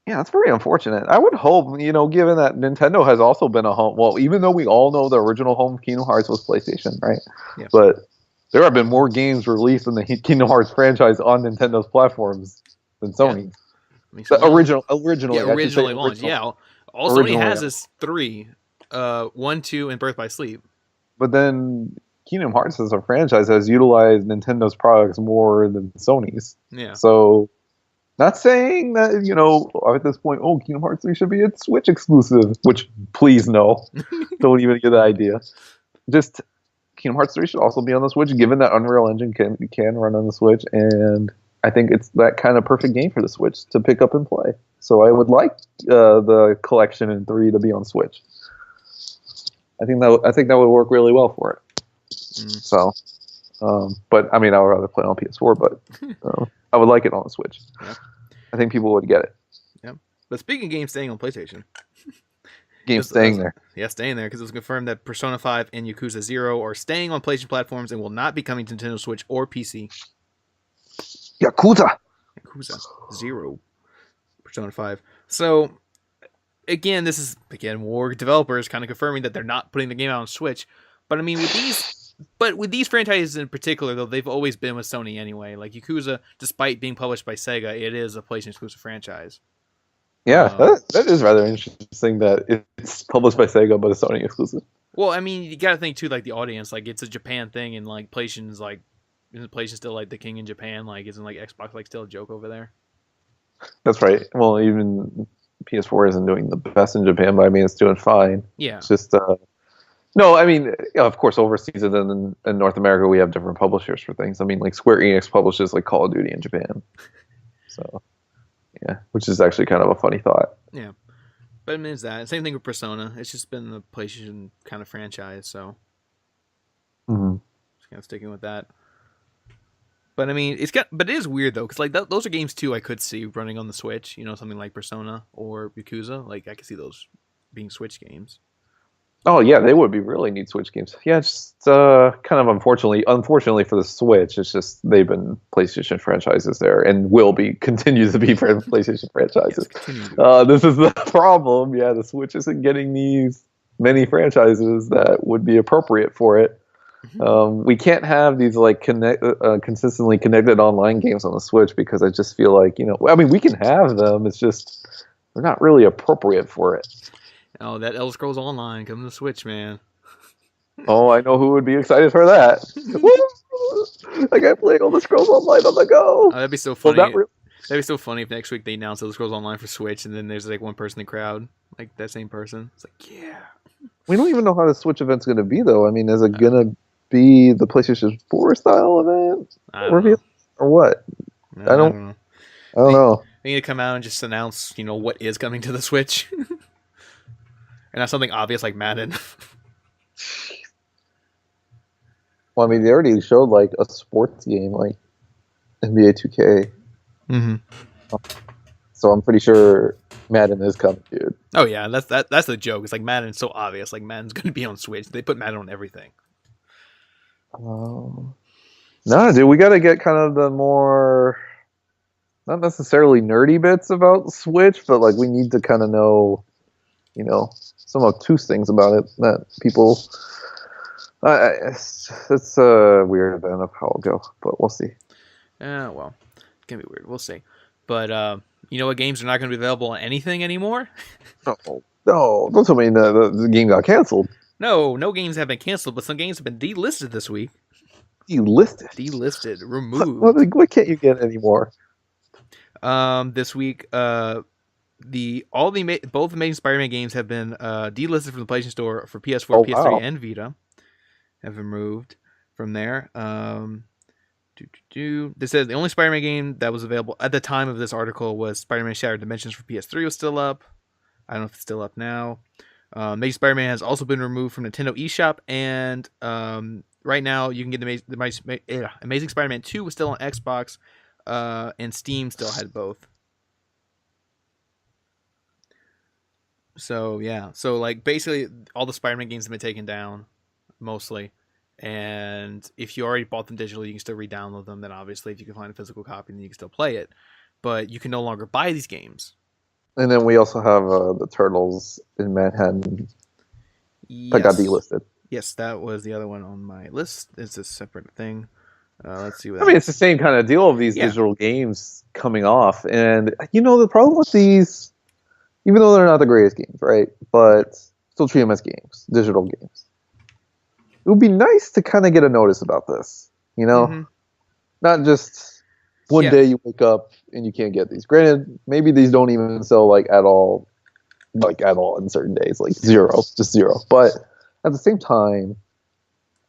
yeah, that's very unfortunate. I would hope, you know, given that Nintendo has also been a home. Well, even though we all know the original home of Kingdom Hearts was PlayStation, right? Yeah. But there have been more games released in the Kingdom Hearts franchise on Nintendo's platforms than Sony. Yeah. I mean, originally launched. Yeah, all Sony has is 3, 1, 2, and Birth by Sleep. But then Kingdom Hearts as a franchise has utilized Nintendo's products more than Sony's. Yeah. So, not saying that, you know, at this point, Kingdom Hearts 3 should be a Switch exclusive, which please no. Don't even get the idea. Just Kingdom Hearts 3 should also be on the Switch, given that Unreal Engine can run on the Switch, and I think it's that kind of perfect game for the Switch to pick up and play. So I would like the collection in 3 to be on Switch. I think that would work really well for it. So, but I mean, I would rather play it on PS4, but I would like it on the Switch. Yeah. I think people would get it. Yeah. But speaking of games staying on PlayStation. Games staying there. Yeah, staying there, because it was confirmed that Persona 5 and Yakuza 0 are staying on PlayStation platforms and will not be coming to Nintendo Switch or PC. Yakuza 0. Persona 5. So, again, this is more developers kind of confirming that they're not putting the game out on Switch. But I mean, with these franchises in particular, though, they've always been with Sony anyway. Like Yakuza, despite being published by Sega, it is a PlayStation exclusive franchise. Yeah, that is rather interesting that it's published by Sega, but it's Sony exclusive. Well, I mean, you got to think too, like the audience, like it's a Japan thing, and like PlayStation's like, isn't PlayStation still like the king in Japan? Like, isn't like Xbox like still a joke over there? That's right. Well, even PS4 isn't doing the best in Japan, but I mean, it's doing fine. Yeah. It's just no. I mean, of course, overseas and then in North America, we have different publishers for things. I mean, like Square Enix publishes like Call of Duty in Japan, so yeah, which is actually kind of a funny thought. Yeah. But I mean, it's that. Same thing with Persona. It's just been the PlayStation kind of franchise, so just kind of sticking with that. But I mean, but it is weird though, because like those are games too I could see running on the Switch. You know, something like Persona or Yakuza. Like I could see those being Switch games. Oh yeah, they would be really neat Switch games. Yeah, it's just kind of unfortunately for the Switch, it's just they've been PlayStation franchises there and will be continue to be PlayStation franchises. Yes, this is the problem. Yeah, the Switch isn't getting these many franchises that would be appropriate for it. We can't have these like consistently connected online games on the Switch because I just feel like, I mean, we can have them. It's just they're not really appropriate for it. Oh, that Elder Scrolls Online coming to Switch, man. Oh, I know who would be excited for that. Like I play Elder Scrolls Online on the go. Oh, that'd be so funny. That'd be so funny if next week they announce Elder Scrolls Online for Switch, and then there's like one person in the crowd, like that same person. It's like, yeah. We don't even know how the Switch event's going to be, though. I mean, is it going to be the PlayStation 4 style event reveal or what? I don't know. They need to come out and just announce, what is coming to the Switch, and not something obvious like Madden. Well, I mean, they already showed like a sports game, like NBA 2K. So I'm pretty sure Madden is coming, dude. Oh yeah, that's the joke. It's like Madden's so obvious. Like Madden's going to be on Switch. They put Madden on everything. No, dude, we got to get kind of the more, not necessarily nerdy bits about Switch, but like we need to kind of know, some obtuse things about it that people. It's a weird event of how it'll go, but we'll see. Well, it's gonna be weird. We'll see. But you know what games are not going to be available on anything anymore? No, don't tell me the game got canceled. No games have been canceled, but some games have been delisted this week. Delisted? Removed. What can't you get anymore? This week, both Amazing Spider-Man games have been delisted from the PlayStation Store for PS4, PS3, and Vita. Have been removed from there. They said the only Spider-Man game that was available at the time of this article was Spider-Man Shattered Dimensions for PS3 was still up. I don't know if it's still up now. Amazing Spider-Man has also been removed from Nintendo eShop, and right now you can get Amazing Spider-Man 2 was still on Xbox, and Steam still had both. So yeah, like basically all the Spider-Man games have been taken down, mostly. And if you already bought them digitally, you can still re-download them. Then obviously, if you can find a physical copy, then you can still play it. But you can no longer buy these games. And then we also have the Turtles in Manhattan that got delisted. Yes, that was the other one on my list. It's a separate thing. Let's see what it's the same kind of deal of these digital games coming off. And, the problem with these, even though they're not the greatest games, right? But still treat them as games, digital games. It would be nice to kind of get a notice about this, not just one day you wake up and you can't get these. Granted, maybe these don't even sell at all in certain days, just zero. But at the same time,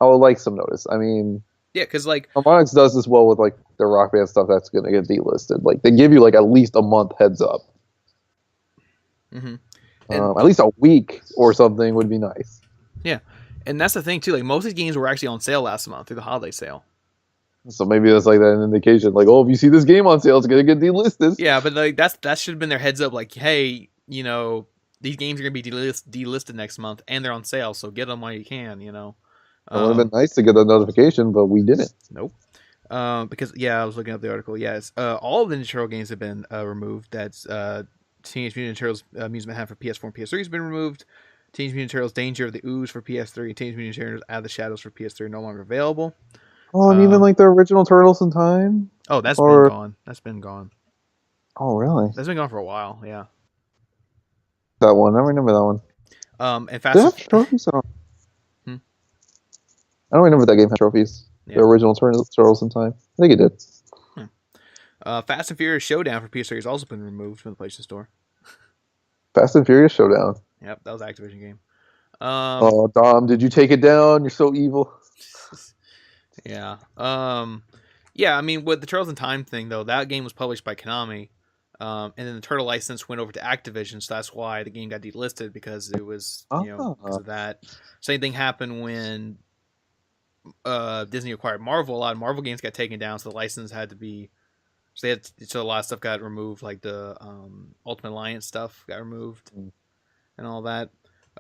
I would like some notice. I mean, yeah, because Harmonix does this well with their Rock Band stuff that's going to get delisted. They give you at least a month heads up. At least a week or something would be nice. Yeah. And that's the thing too. Most of these games were actually on sale last month through the holiday sale. So maybe that's an indication. If you see this game on sale, it's gonna get delisted. Yeah, but that should have been their heads up. Hey, these games are gonna be delisted next month, and they're on sale, so get them while you can. It would have been nice to get that notification, but we didn't. Nope. Because I was looking up the article. Yes, all of the Nintendo games have been removed. That's Teenage Mutant Ninja Turtles Amusement Have for PS4 and PS3 has been removed. Teenage Mutant Ninja Turtles Danger of the Ooze for PS3 and Teenage Mutant Ninja Turtles Out of the Shadows for PS3 are no longer available. Oh, and even like the original Turtles in Time, Oh, that's been or gone. That's been gone. oh really? That's been gone for a while. Yeah. That one, I remember that one. And Did it Fast have and trophies? Hmm? I don't remember that game had trophies. Yeah. The original Turtles in Time. I think it did. Fast and Furious Showdown for PS3 has also been removed from the PlayStation Store. Fast and Furious Showdown. Yep, that was an Activision game. Oh, Dom, did you take it down? You're so evil. Yeah. Yeah, I mean, with the Turtles in Time thing, though, that game was published by Konami. And then the Turtle license went over to Activision, so that's why the game got delisted, because it was, because of that. Same thing happened when Disney acquired Marvel. A lot of Marvel games got taken down, so the license had to be. So a lot of stuff got removed, like the Ultimate Alliance stuff got removed and all that.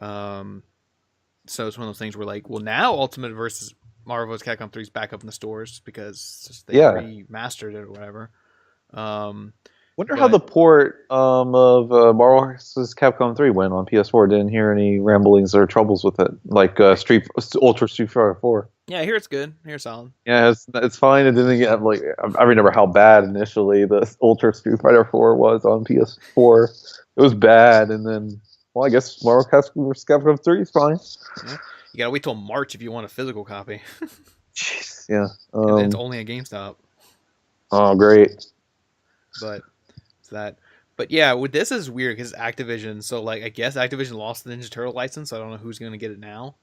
So it's one of those things where, like, well, now Ultimate versus Marvel vs. Capcom 3 is back up in the stores because they remastered it or whatever. Wonder how the port of Marvel vs. Capcom 3 went on PS4. Didn't hear any ramblings or troubles with it, like Ultra Street Fighter 4. Yeah, here it's good. Here it's solid. Yeah, it's fine. It didn't get like I remember how bad initially the Ultra Street Fighter 4 was on PS4. It was bad, and then I guess Marvel vs. Capcom 3 is fine. Yeah. You gotta wait till March if you want a physical copy. Jeez, yeah. And it's only at GameStop. Oh, great. But it's that. But yeah, with this is weird because it's Activision. So like, I guess Activision lost the Ninja Turtle license. So I don't know who's gonna get it now.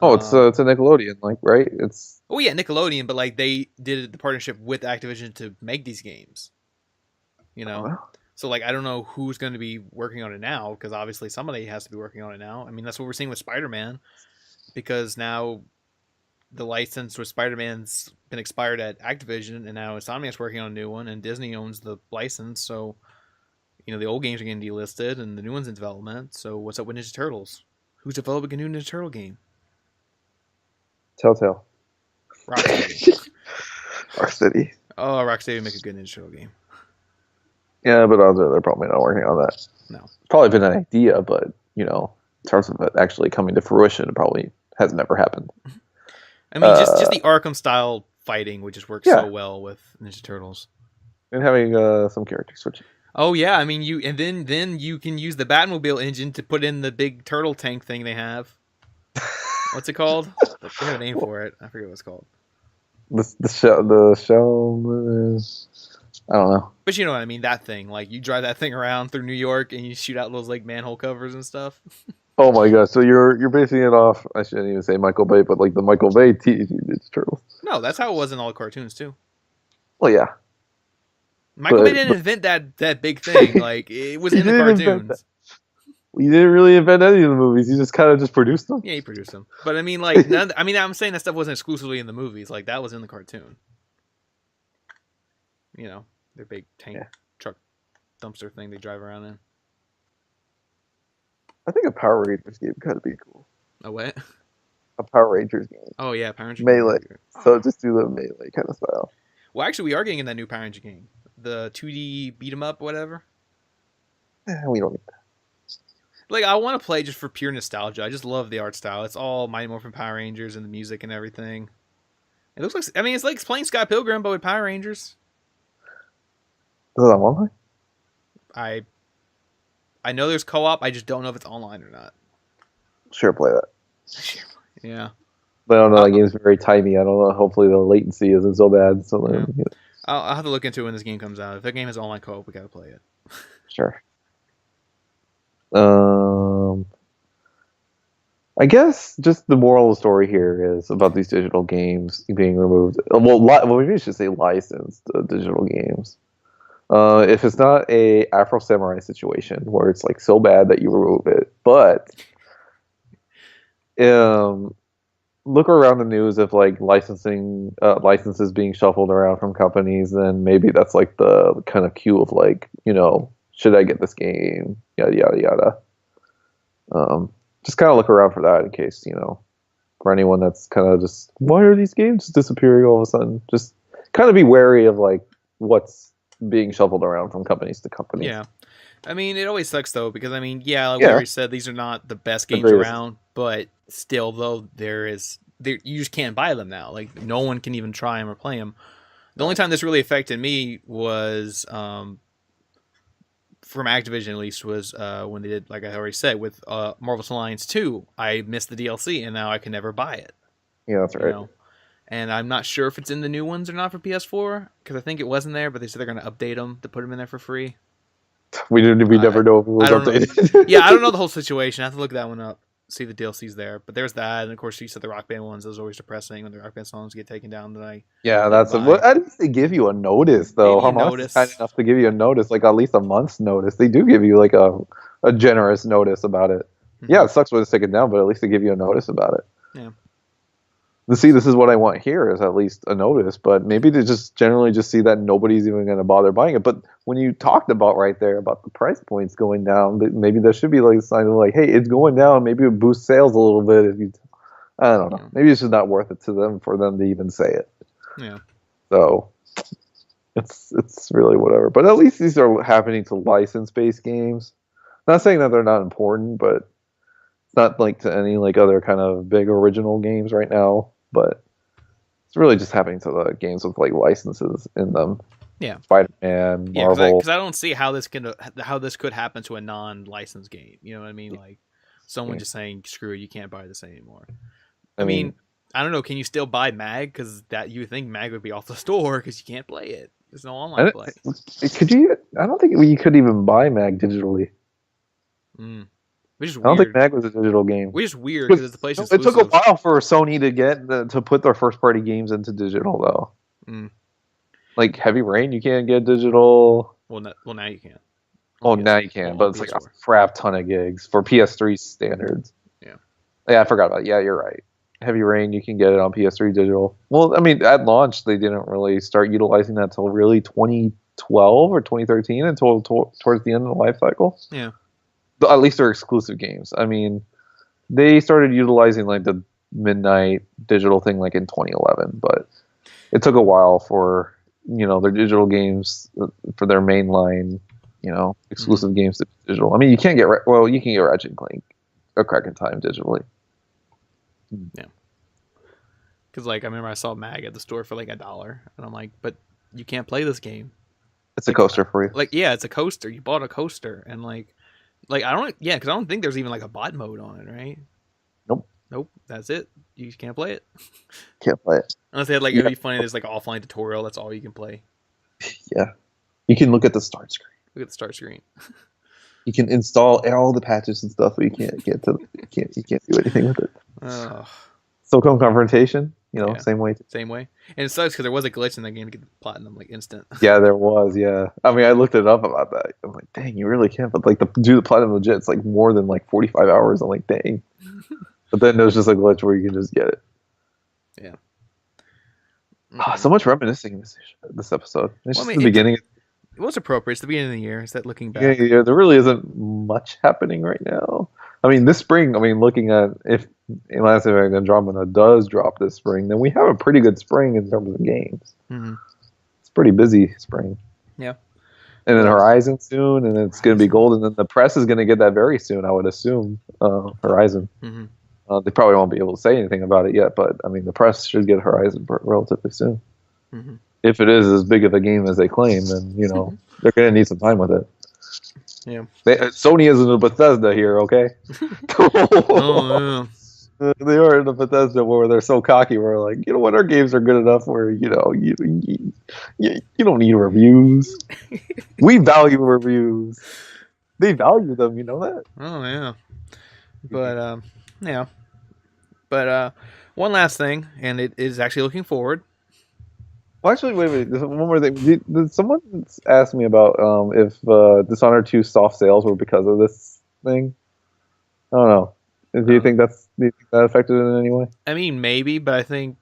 Oh, it's a Nickelodeon, like, right? It's Nickelodeon, but like they did the partnership with Activision to make these games. So like, I don't know who's going to be working on it now, because obviously somebody has to be working on it now. I mean, that's what we're seeing with Spider-Man, because now the license with Spider-Man's been expired at Activision, and now Insomniac's working on a new one, and Disney owns the license. So the old games are getting delisted, and the new one's in development. So what's up with Ninja Turtles? Who's developing a new Ninja Turtle game? Telltale. Rocksteady. Rocksteady. Oh, Rocksteady would make a good Ninja Turtle game. Yeah, but they're probably not working on that. No. It's probably been an idea, but, in terms of it actually coming to fruition, it probably has never happened. I mean, just the Arkham-style fighting would just work so well with Ninja Turtles. And having some character switching. Oh, yeah, I mean, then you can use the Batmobile engine to put in the big turtle tank thing they have. What's it called? They have a name for it. I forget what it's called. The shell. I don't know. But you know what I mean, that thing. Like, you drive that thing around through New York and you shoot out those, like, manhole covers and stuff. Oh my god, so you're basing it off, I shouldn't even say Michael Bay, but like the Michael Bay Teenage Mutant Turtles. No, that's how it was in all the cartoons, too. Well, yeah. Michael Bay didn't invent that big thing. Like, it was in the cartoons. He didn't really invent any of the movies. He just kind of just produced them. Yeah, he produced them. But I mean, like, I'm saying that stuff wasn't exclusively in the movies. Like, that was in the cartoon. Their big tank truck dumpster thing they drive around in. I think a Power Rangers game could be cool. A what? A Power Rangers game. Oh yeah, Power Rangers Melee. So just do the Melee kind of style. Well, actually, we are getting in that new Power Ranger game, the 2D beat 'em up, whatever. We don't need that. Like, I want to play just for pure nostalgia. I just love the art style. It's all Mighty Morphin Power Rangers and the music and everything. It looks like, it's like playing Scott Pilgrim but with Power Rangers. Is that online? I know there's co-op. I just don't know if it's online or not. Sure, play that. Yeah. But I don't know. The game's very tiny. I don't know. Hopefully the latency isn't so bad. So I'll have to look into it when this game comes out. If that game has online co-op, we gotta play it. Sure. I guess just the moral of the story here is about these digital games being removed. Well, maybe I should say licensed digital games. If it's not a Afro Samurai situation where it's like so bad that you remove it, but look around the news of like licenses being shuffled around from companies, then maybe that's like the kind of cue of like, should I get this game? Yada yada yada. Just kind of look around for that in case, for anyone that's kind of just, why are these games disappearing all of a sudden? Just kind of be wary of like what's being shuffled around from companies to companies. Yeah. I mean, it always sucks though because I mean, yeah, like we Yeah, already said, these are not the best the games greatest. around, but still, though, you just can't buy them now. Like no one can even try them or play them. The only time this really affected me was from Activision at least was when they did, like I already said, with Marvel's Alliance 2. I missed the DLC and now I can never buy it. Yeah, that's You right. know, and I'm not sure if it's in the new ones or not for PS4 because I think it wasn't there, but they said they're going to update them to put them in there for free. We never know if it was I don't know. updated. Yeah, I don't know the whole situation. I have to look that one up, see the DLCs there. But there's that, and of course you said the Rock Band ones. Those are always depressing when the Rock Band songs get taken down. That I Yeah, didn't that's it. buy. Well, at least they give you a notice, though. Maybe a Hamas is kind notice. enough to give you a notice, like at least a month's notice. They do give you like a generous notice about it. Yeah, it sucks when it's taken down, but at least they give you a notice about it. Yeah. See, this is what I want here is at least a notice, but maybe they just generally just see that nobody's even going to bother buying it. But when you talked about right there about the price points going down, maybe there should be like a sign of like, hey, it's going down. Maybe it boosts sales a little bit. If you, I don't know. Yeah. Maybe it's just not worth it to them for them to even say it. Yeah. So it's really whatever. But at least these are happening to license-based games. Not saying that they're not important, but it's not like to any like other kind of big original games right now. But it's really just happening to the games with like licenses in them. Yeah. Spider-Man, Yeah, Marvel. because I don't see how this could happen to a non-licensed game. You know what I mean? Like someone just saying, "Screw it, you can't buy this anymore." I mean, I don't know. Can you still buy Mag? Because that you would think Mag would be off the store because you can't play it. There's no online play. Could you? I don't think you could even buy Mag digitally. Which is weird. I don't think Mag was a digital game. Which is weird because it's the PlayStation exclusive. It took a while for Sony to get to put their first-party games into digital, though. Like Heavy Rain, you can't get digital. Well, now you can. Oh, now you can, but it's like a crap ton of gigs for PS3 standards. Yeah, I forgot about it. Yeah, you're right. Heavy Rain, you can get it on PS3 digital. Well, I mean, at launch, they didn't really start utilizing that until really 2012 or 2013 until towards the end of the life cycle. Yeah. At least they're exclusive games. I mean, they started utilizing like the midnight digital thing like in 2011, but it took a while for, their digital games for their mainline, exclusive games to be digital. I mean, you can get Ratchet and Clank or Crack in Time digitally. Yeah. Because I remember I saw Mag at the store for like $1, and I'm like, but you can't play this game. It's a coaster for you. It's a coaster. You bought a coaster, and because I don't think there's even like a bot mode on it, right? Nope. That's it. You just can't play it. Can't play it. Unless they had it'd be funny. There's like an offline tutorial. That's all you can play. Yeah, you can look at the start screen. Look at the start screen. You can install all the patches and stuff, but you can't get to. You can't do anything with it. So come confrontation. Same way. Same way. And it sucks because there was a glitch in that game to get the platinum instant. Yeah, there was. Yeah, I mean, I looked it up about that. I'm like, dang, you really can't. But to do the platinum legit, it's like more than 45 hours. I'm like, dang. But then there's just a glitch where you can just get it. Yeah. So much reminiscing in this episode. It's just the beginning. It was appropriate. It's the beginning of the year. Is that looking back? Yeah, there really isn't much happening right now. I mean, this spring, looking at if Mass Effect Andromeda does drop this spring, then we have a pretty good spring in terms of games. Mm-hmm. It's pretty busy spring. Yeah. And then Horizon soon, and it's going to be gold, and then the press is going to get that very soon, I would assume, Horizon. Mm-hmm. They probably won't be able to say anything about it yet, but, the press should get Horizon relatively soon. Mm-hmm. If it is as big of a game as they claim, then, they're going to need some time with it. Yeah. Sony isn't a Bethesda here, okay? Oh, yeah. They are in a Bethesda where they're so cocky. We're like, you know what? Our games are good enough where you don't need reviews. We value reviews. They value them. You know that? Oh yeah. But yeah. But one last thing, and it is actually looking forward. Well, actually, wait. There's one more thing. Did someone asked me about if Dishonored 2 soft sales were because of this thing? I don't know. Do you think that affected it in any way? I mean, maybe, but I think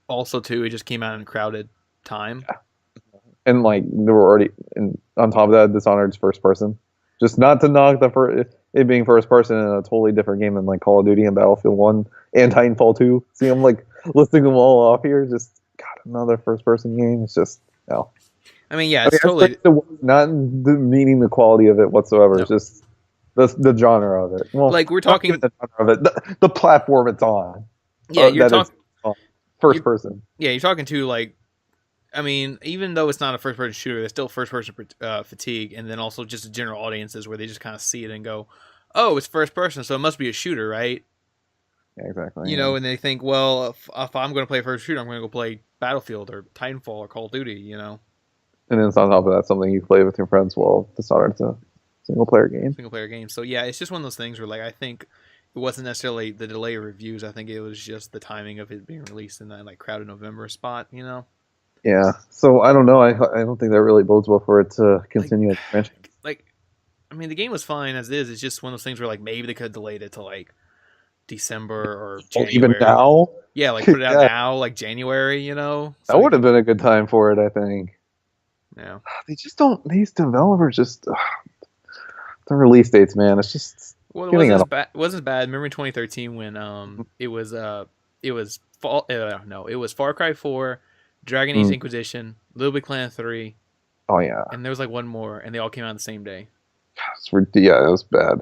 also too, it just came out in a crowded time. Yeah. And they were already on top of that, Dishonored's first person. Just not to knock it being first person in a totally different game than Call of Duty and Battlefield 1 and Titanfall 2. See, I'm listing them all off here. Just another first person game. It's just no. I mean, yeah, I it's mean, totally not meaning the quality of it whatsoever. no. It's just the genre of it. Well, Like we're not even talking. the genre of it. The platform it's on. Yeah, you're That it's talking. on. First You person. yeah, you're talking to like. I mean, even though it's not a first person shooter, there's still first person fatigue, and then also just general audiences where they just kind of see it and go, "Oh, it's first person, so it must be a shooter, right?" Yeah, exactly. You Yeah. know, and they think, well, if I'm going to play first shooter, I'm going to go play Battlefield or Titanfall or Call of Duty. You know, And then it's on top of that something you play with your friends. Well, to start it's a single player game. single player games. So yeah, it's just one of those things where like I think it wasn't necessarily the delay of reviews. I think it was just the timing of it being released in that like crowded November spot. You know, Yeah. So I don't know. I don't think that really bodes well for it to like continue as a franchise. like I mean the game was fine as is. It's just one of those things where like maybe they could have delayed it to like December or Well, even January. now, Yeah, like put it out yeah, now, like January. You know, so that we would have could. been a good time for it. I think Yeah. they just don't. These developers just the release dates, man. It's just Well, it getting wasn't as out bad. It wasn't as bad. Remember in 2013 when of. it was fall. No, it was Far Cry 4, Dragon Age Mm. Inquisition, Little Big Planet 3, Oh yeah, and there was like one more, and they all came out the same day. yeah, it was bad.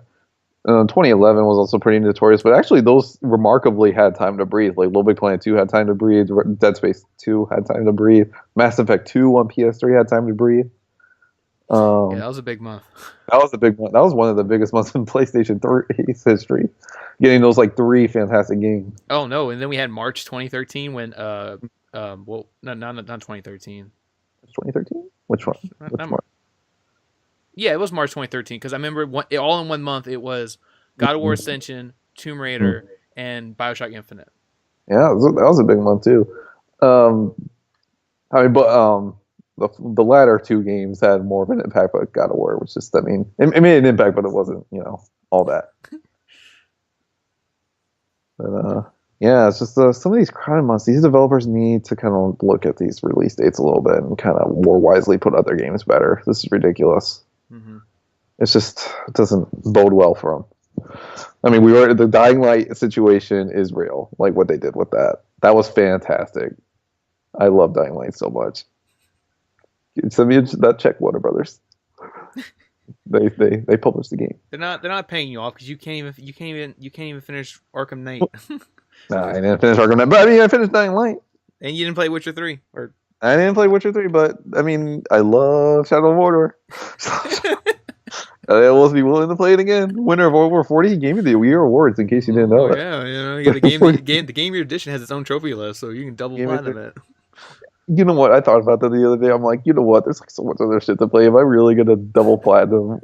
2011 was also pretty notorious, but actually those remarkably had time to breathe. Like Little Big Planet 2 had time to breathe, Dead Space 2 had time to breathe, Mass Effect 2 on PS3 had time to breathe. Yeah, Um, that was a big month. that was a big one. That was one of the biggest months in PlayStation 3's history, getting those like three fantastic games. Oh no, and then we had March 2013 when well no not 2013. 2013? Which one? Which one? Yeah, it was March 2013 because I remember all in one month it was God of War Mhm. Ascension, Tomb Mhm. Raider, and BioShock Infinite. Yeah, that was a big month too. Um, I mean, but the latter two games had more of an impact, but God of War was just, I mean, it made an impact, but it wasn't, all that. But yeah, it's just some of these crowded months. These developers need to kind of look at these release dates a little bit and kind of more wisely put other games better. This is ridiculous. Mm-hmm. It's just it doesn't bode well for them. I mean, the Dying Light situation is real. Like what they did with that. That was fantastic. I love Dying Light so much. Send me that check, Warner Brothers. They published the game. They're not paying you off because you can't even finish Arkham Knight, Nah, I didn't finish Arkham Knight, but I mean, I finished Dying Light. and you didn't play Witcher 3 or. I didn't play Witcher 3, but I mean, I love Shadow of Mordor. I will be willing to play it again. Winner of over 40 gave me the Year Awards, in case you didn't know Oh that. yeah, you got the game year edition has its own trophy list, so you can double Game of platinum the- it. You know what? I thought about that the other day. I'm like, you know what? There's like so much other shit to play. Am I really gonna double platinum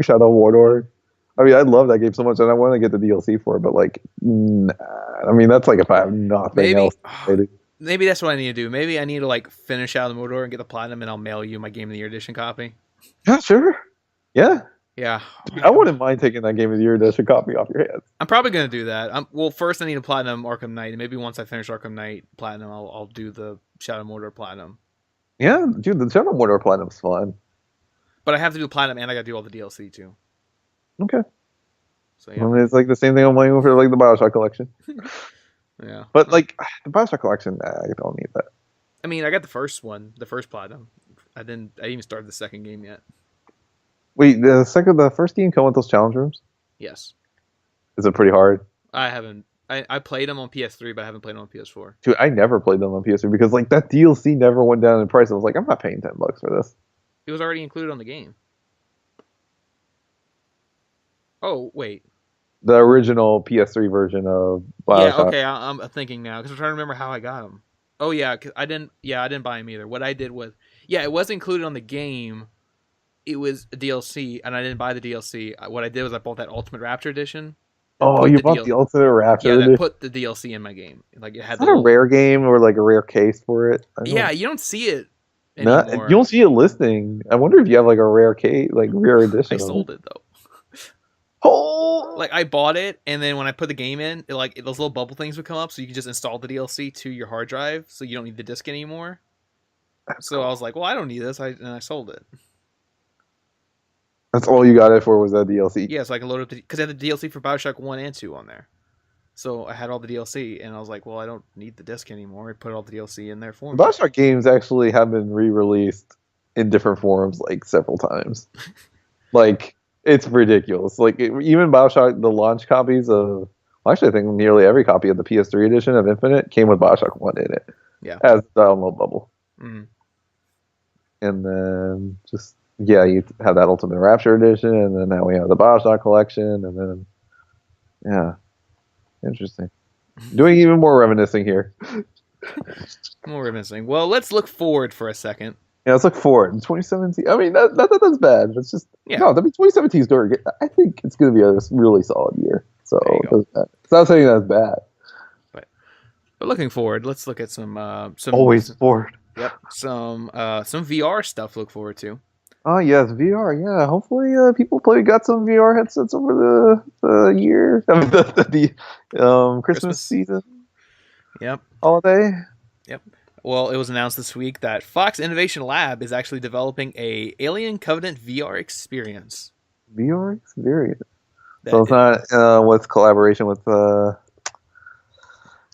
Shadow of Mordor? I mean, I love that game so much, and I want to get the DLC for it. But like, nah. I mean, that's like if I have nothing Maybe, else to play. maybe that's what I need to do. Maybe I need to like finish out the Mordor and get the platinum, and I'll mail you my game of the year edition copy. Yeah, sure. Yeah, Yeah, I wouldn't mind taking that Game of the Year edition copy off your hands. I'm probably gonna do that. Well, first I need to platinum Arkham Knight, and maybe once I finish Arkham Knight platinum, I'll do the Shadow of Mordor platinum. Yeah, dude, the Shadow of Mordor platinum's fun. But I have to do platinum, and I got to do all the DLC too. Okay. So I yeah, mean, it's like the same thing I'm playing for like the Bioshock collection. yeah. But like the Bioshock collection, nah, I don't need that. I mean, I got the first one, the first platinum. I didn't even start the second game yet. Wait, the first game come with those challenge rooms? Yes, Is it pretty hard? I haven't. I played them on PS3, but I haven't played them on PS4. Dude, I never played them on PS3 because like that DLC never went down in price. I was like, I'm not paying $10 for this. It was already included on the game. Oh wait, The original PS3 version of yeah, Bioshock. okay. I'm thinking now because I'm trying to remember how I got them. Oh yeah, 'cause I didn't. Yeah, I didn't buy them either. What I did was, yeah, it was included on the game. It was a DLC, and I didn't buy the DLC. What I did was I bought that Ultimate Rapture edition. Oh, Put you the bought deal- the Ultimate Rapture Yeah, that edition? put the DLC in my game. Like it had Is the that a little- rare game or like a rare case for it? Yeah, you don't see it Not, anymore. you don't see it listing. I wonder if you have like a rare case, like rare edition. I sold it though. Oh, Like I bought it, and then when I put the game in, those little bubble things would come up, so you could just install the DLC to your hard drive, so you don't need the disc anymore. So I was like, well, I don't need this, and I sold it. that's all you got it for was that DLC. Yeah, so I can load up because I had the DLC for Bioshock 1 and 2 on there. So I had all the DLC, and I was like, well, I don't need the disc anymore. I put all the DLC in there for The me. Bioshock games actually have been re-released in different forms like several times. Like it's ridiculous. Like even Bioshock, the launch copies of, well, actually, I think nearly every copy of the PS3 edition of Infinite came with Bioshock One in it Yeah. as the download bubble. Mm-hmm. And then just yeah, you have that Ultimate Rapture edition, and then now we have the Bioshock collection, and then yeah, interesting. Doing even more reminiscing here. More reminiscing. Well, let's look forward for a second. Yeah, let's look forward in 2017. I mean, not that that's bad. It's just Yeah. no. I mean, 2017 is going. I think it's going to be a really solid year. So There you go. it's not saying that's bad. But looking forward, let's look at some Always forward. Yep. Some VR stuff to look forward to. Oh yes, VR. Yeah, hopefully people got some VR headsets over the year. I mean, the Christmas season. Yep. Holiday. Yep. Well, it was announced this week that Fox Innovation Lab is actually developing a Alien Covenant VR experience. VR experience. So it's not with collaboration with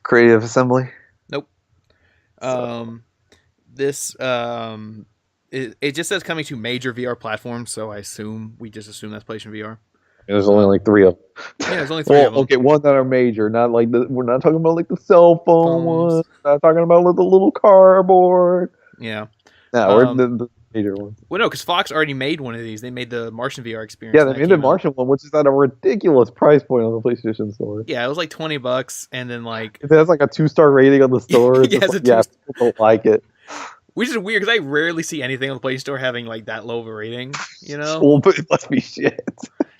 Creative Assembly. Nope. So. This it just says coming to major VR platforms, so we just assume that's PlayStation VR. There's only like 3 of them. Yeah, there's only 3 of them. Okay, one that are major, not like we're not talking about like the cell phone one. Not talking about like the little cardboard. Yeah. No, we're the major ones. Well, no, because Fox already made one of these. They made the Martian VR experience. Yeah, they made the Martian one, which is at a ridiculous price point on the PlayStation Store. Yeah, it was like $20, and then like it has like a 2-star rating on the store. Yeah, people don't like it. Which is weird because I rarely see anything on the Play Store having like that low of a rating. You know, well, but it must be shit.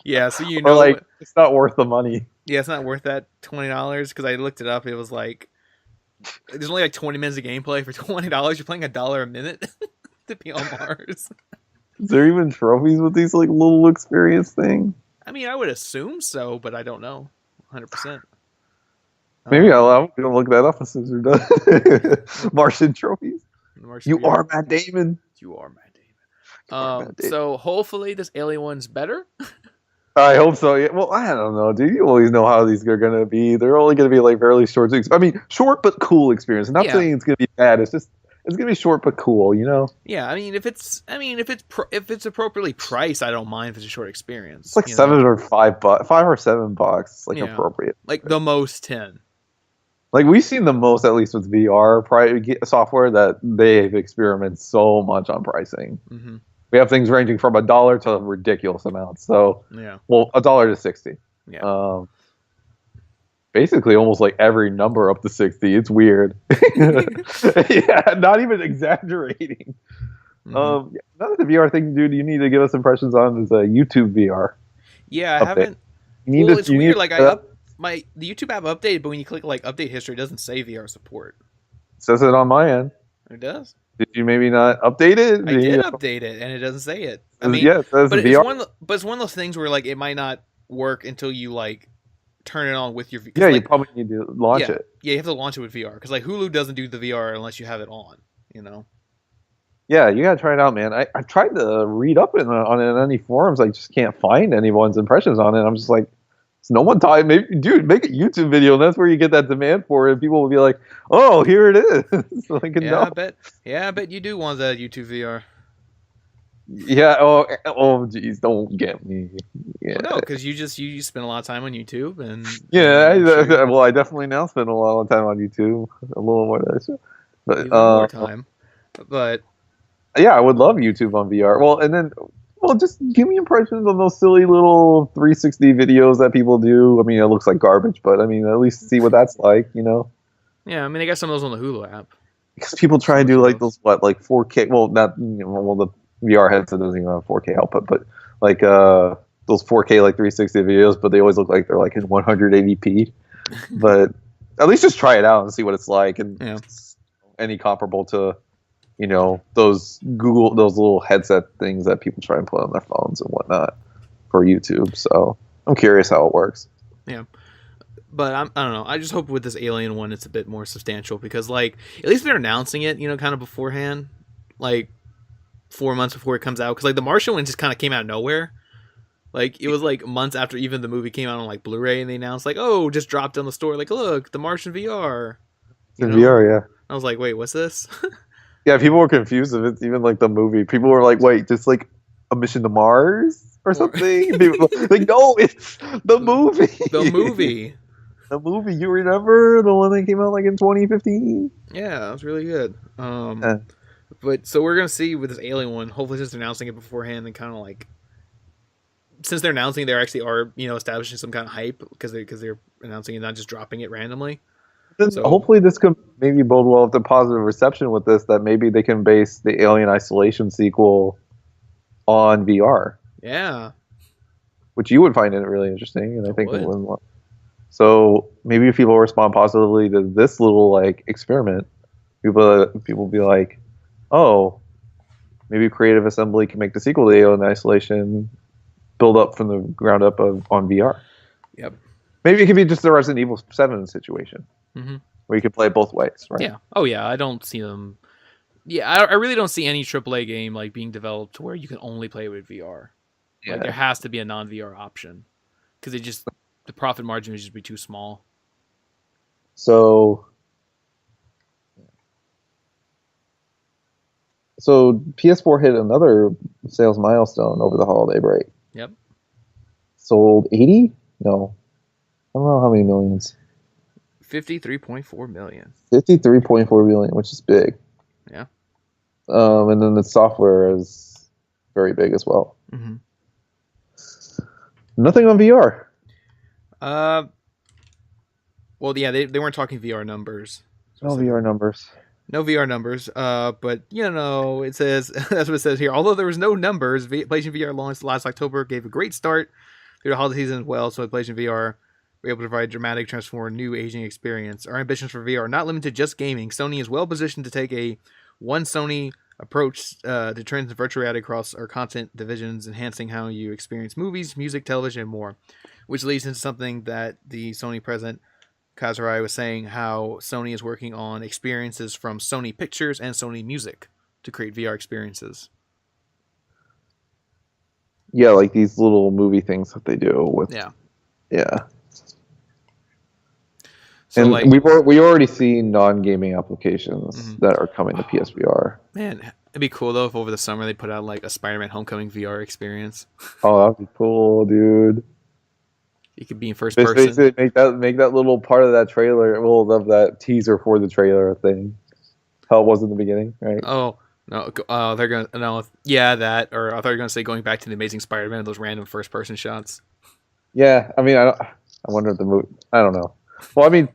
Yeah, so you know, or like it's not worth the money. Yeah, it's not worth that $20 because I looked it up. It was like there's only like 20 minutes of gameplay for $20. You're playing $1 a minute to be on Mars. Is there even trophies with these like little experience things? I mean, I would assume so, but I don't know 100%. Maybe I'm gonna look that up as soon as we're done. Martian trophies. You are Matt Damon. You are Matt Damon. So hopefully this alien one's better. I hope so. Yeah. Well, I don't know, dude. You always know how these are gonna be. They're only gonna be like fairly short. I mean, short but cool experience. I'm not saying it's gonna be bad. It's just it's gonna be short but cool. You know. Yeah, I mean, if it's appropriately priced, I don't mind if it's a short experience. It's like $7 or $5, $5 or $7. It's like appropriate. Like the most 10. Like we've seen the most, at least with VR software, that they've experimented so much on pricing. Mm-hmm. We have things ranging from $1 to ridiculous amounts. So, yeah, well, $1 to 60. Yeah, basically almost like every number up to 60. It's weird. Yeah, not even exaggerating. Mm-hmm. Another VR thing, dude, you need to give us impressions on is YouTube VR. Yeah, I haven't. Well, it's weird. Like the YouTube app updated, but when you click like update history, it doesn't say VR support. It says it on my end. It does. Did you maybe not update it? I did update it, and it doesn't say it. I mean, yeah, it says but VR. It's one of those things where like it might not work until you like turn it on with your. Yeah, like, you probably need to launch it. Yeah, you have to launch it with VR because like Hulu doesn't do the VR unless you have it on. You know. Yeah, you gotta try it out, man. I've tried to read up on it in any forums. I just can't find anyone's impressions on it. I'm just like, it's no one talking. Maybe, dude, make a YouTube video, and that's where you get that demand for it. And people will be like, "Oh, here it is." So I can know. I bet you do want that YouTube VR. Yeah. Oh, geez, don't get me. Yeah. Well, no, because you spend a lot of time on YouTube, and yeah. Well, I definitely now spend a lot of time on YouTube, a little more than I should. But more time. But yeah, I would love YouTube on VR. Well, and then. Well, just give me impressions on those silly little 360 videos that people do. I mean, it looks like garbage, but I mean, at least see what that's like, you know? Yeah, I mean, I got some of those on the Hulu app. Because people try and do like those, like 4K, well, not, well, the VR headset doesn't even have 4K output, but like those 4K, like 360 videos, but they always look like they're like in 180p. But at least just try it out and see what it's like, and any comparable to, you know, those little headset things that people try and put on their phones and whatnot for YouTube. So I'm curious how it works. Yeah. But I don't know. I just hope with this Alien one, it's a bit more substantial because, like, at least they're announcing it, you know, kind of beforehand, like 4 months before it comes out. Because, like, the Martian one just kind of came out of nowhere. Like it was like months after even the movie came out on like Blu-ray, and they announced like, oh, just dropped on the store. Like, look, The Martian VR. It's You in know, VR, yeah. I was like, wait, what's this? Yeah, people were confused if it's even like the movie. People were like, wait, just like a mission to Mars or Or something? People like, no, it's the movie. the movie. The movie. You remember the one that came out like in 2015? Yeah, it was really good. Uh, But so we're gonna see with this alien one. Hopefully, just announcing it beforehand and kind of like, since they're announcing, they actually are establishing some kind of hype because they're announcing it, not just dropping it randomly. then So hopefully this could maybe bode well with the positive reception with this, that maybe they can base the Alien Isolation sequel on VR, yeah, which you would find it really interesting, and I I think it would. would. So maybe if people respond positively to this little like experiment, people be like, oh, maybe Creative Assembly can make the sequel to Alien Isolation build up from the ground up on VR. Yep. Maybe it could be just the Resident Evil 7 situation Mm-hmm. where you could play it both ways, right? Yeah. Oh yeah. I don't see them. Yeah, I really don't see any AAA game like being developed to where you can only play with VR. Yeah. Like there has to be a non-VR option because the profit margin would just be too small. So PS4 hit another sales milestone over the holiday break. Yep. Sold 80? No. I don't know how many millions. 53.4 million. 53.4 million, which is big. Yeah. And then the software is very big as well. Mm-hmm. Nothing on VR. Well, yeah, they weren't talking VR numbers. No VR numbers. No VR numbers. But it says that's what it says here. Although there was no numbers, PlayStation VR launched last October, gave a great start through the holiday season as well. So with PlayStation VR, we're able to provide a dramatic, transform, new aging experience. Our ambitions for VR are not limited to just gaming. Sony is well positioned to take a one Sony approach to trends in virtual reality across our content divisions, enhancing how you experience movies, music, television, and more. Which leads into something that the Sony president Kazurai was saying, how Sony is working on experiences from Sony Pictures and Sony Music to create VR experiences. Yeah, like these little movie things that they do with. Yeah. Yeah. So and like we already see non-gaming applications that are coming to PSVR. Man, it'd be cool though if over the summer they put out like a Spider-Man Homecoming VR experience. Oh, that'd be cool, dude. You could be in first Just person. basically make that little part of that trailer, well, of that teaser for the trailer thing. How it was in the beginning, right? Oh no! They're gonna no, yeah, that. Or I thought you were gonna say going back to the Amazing Spider-Man, those random first-person shots. Yeah, I mean, I wonder if the movie. I don't know. Well, I mean,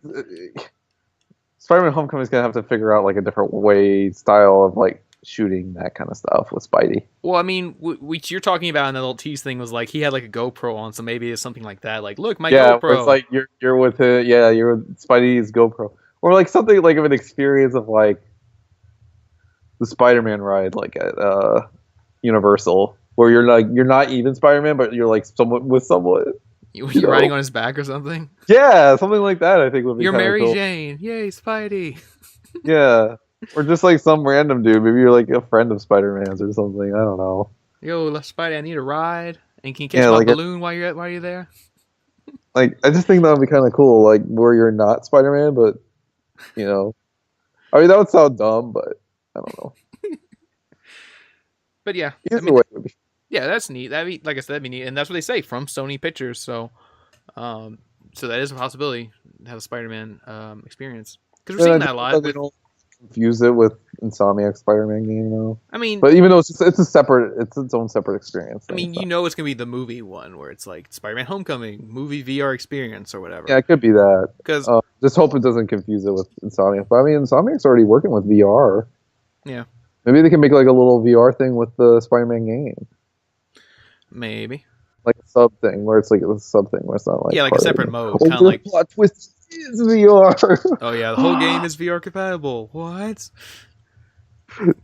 Spider-Man: Homecoming is gonna have to figure out like a different style of like shooting that kind of stuff with Spidey. Well, I mean, what you're talking about in the little tease thing was like he had like a GoPro on, so maybe it's something like that. Like, look, my Yeah, where GoPro. it's like you're with it. Yeah, you're with Spidey's GoPro, or like something like of an experience of like the Spider-Man ride, like at Universal, where you're not even Spider-Man, but you're like someone with someone. You're riding on his back or something. Yeah, something like that. I think would be. You're Mary cool. Jane. Yay, Spidey. Yeah, or just like some random dude. Maybe you're like a friend of Spider-Man's or something. I don't know. Yo, Spidey, I need a ride. And can you catch my balloon while you're there? Like, I just think that would be kind of cool. Like where you're not Spider-Man, but I mean that would sound dumb, but I don't know. But yeah, Either way, it would be. Yeah, that's neat. Like I said, that'd be neat, and that's what they say from Sony Pictures. So, so that is a possibility to have a Spider-Man experience because we're seeing that a lot. They don't confuse it with Insomniac Spider-Man game, though. I mean, but even though it's its own separate experience. I mean, it's gonna be the movie one where it's like Spider-Man Homecoming movie VR experience or whatever. Yeah, it could be that. Because just hope it doesn't confuse it with Insomniac. But I mean, Insomniac's already working with VR. Yeah. Maybe they can make like a little VR thing with the Spider-Man game. Maybe. Like a sub thing where it's like a sub thing where it's not like like a separate mode, kind of like plot twist is VR. Oh yeah, the whole game is VR compatible. What?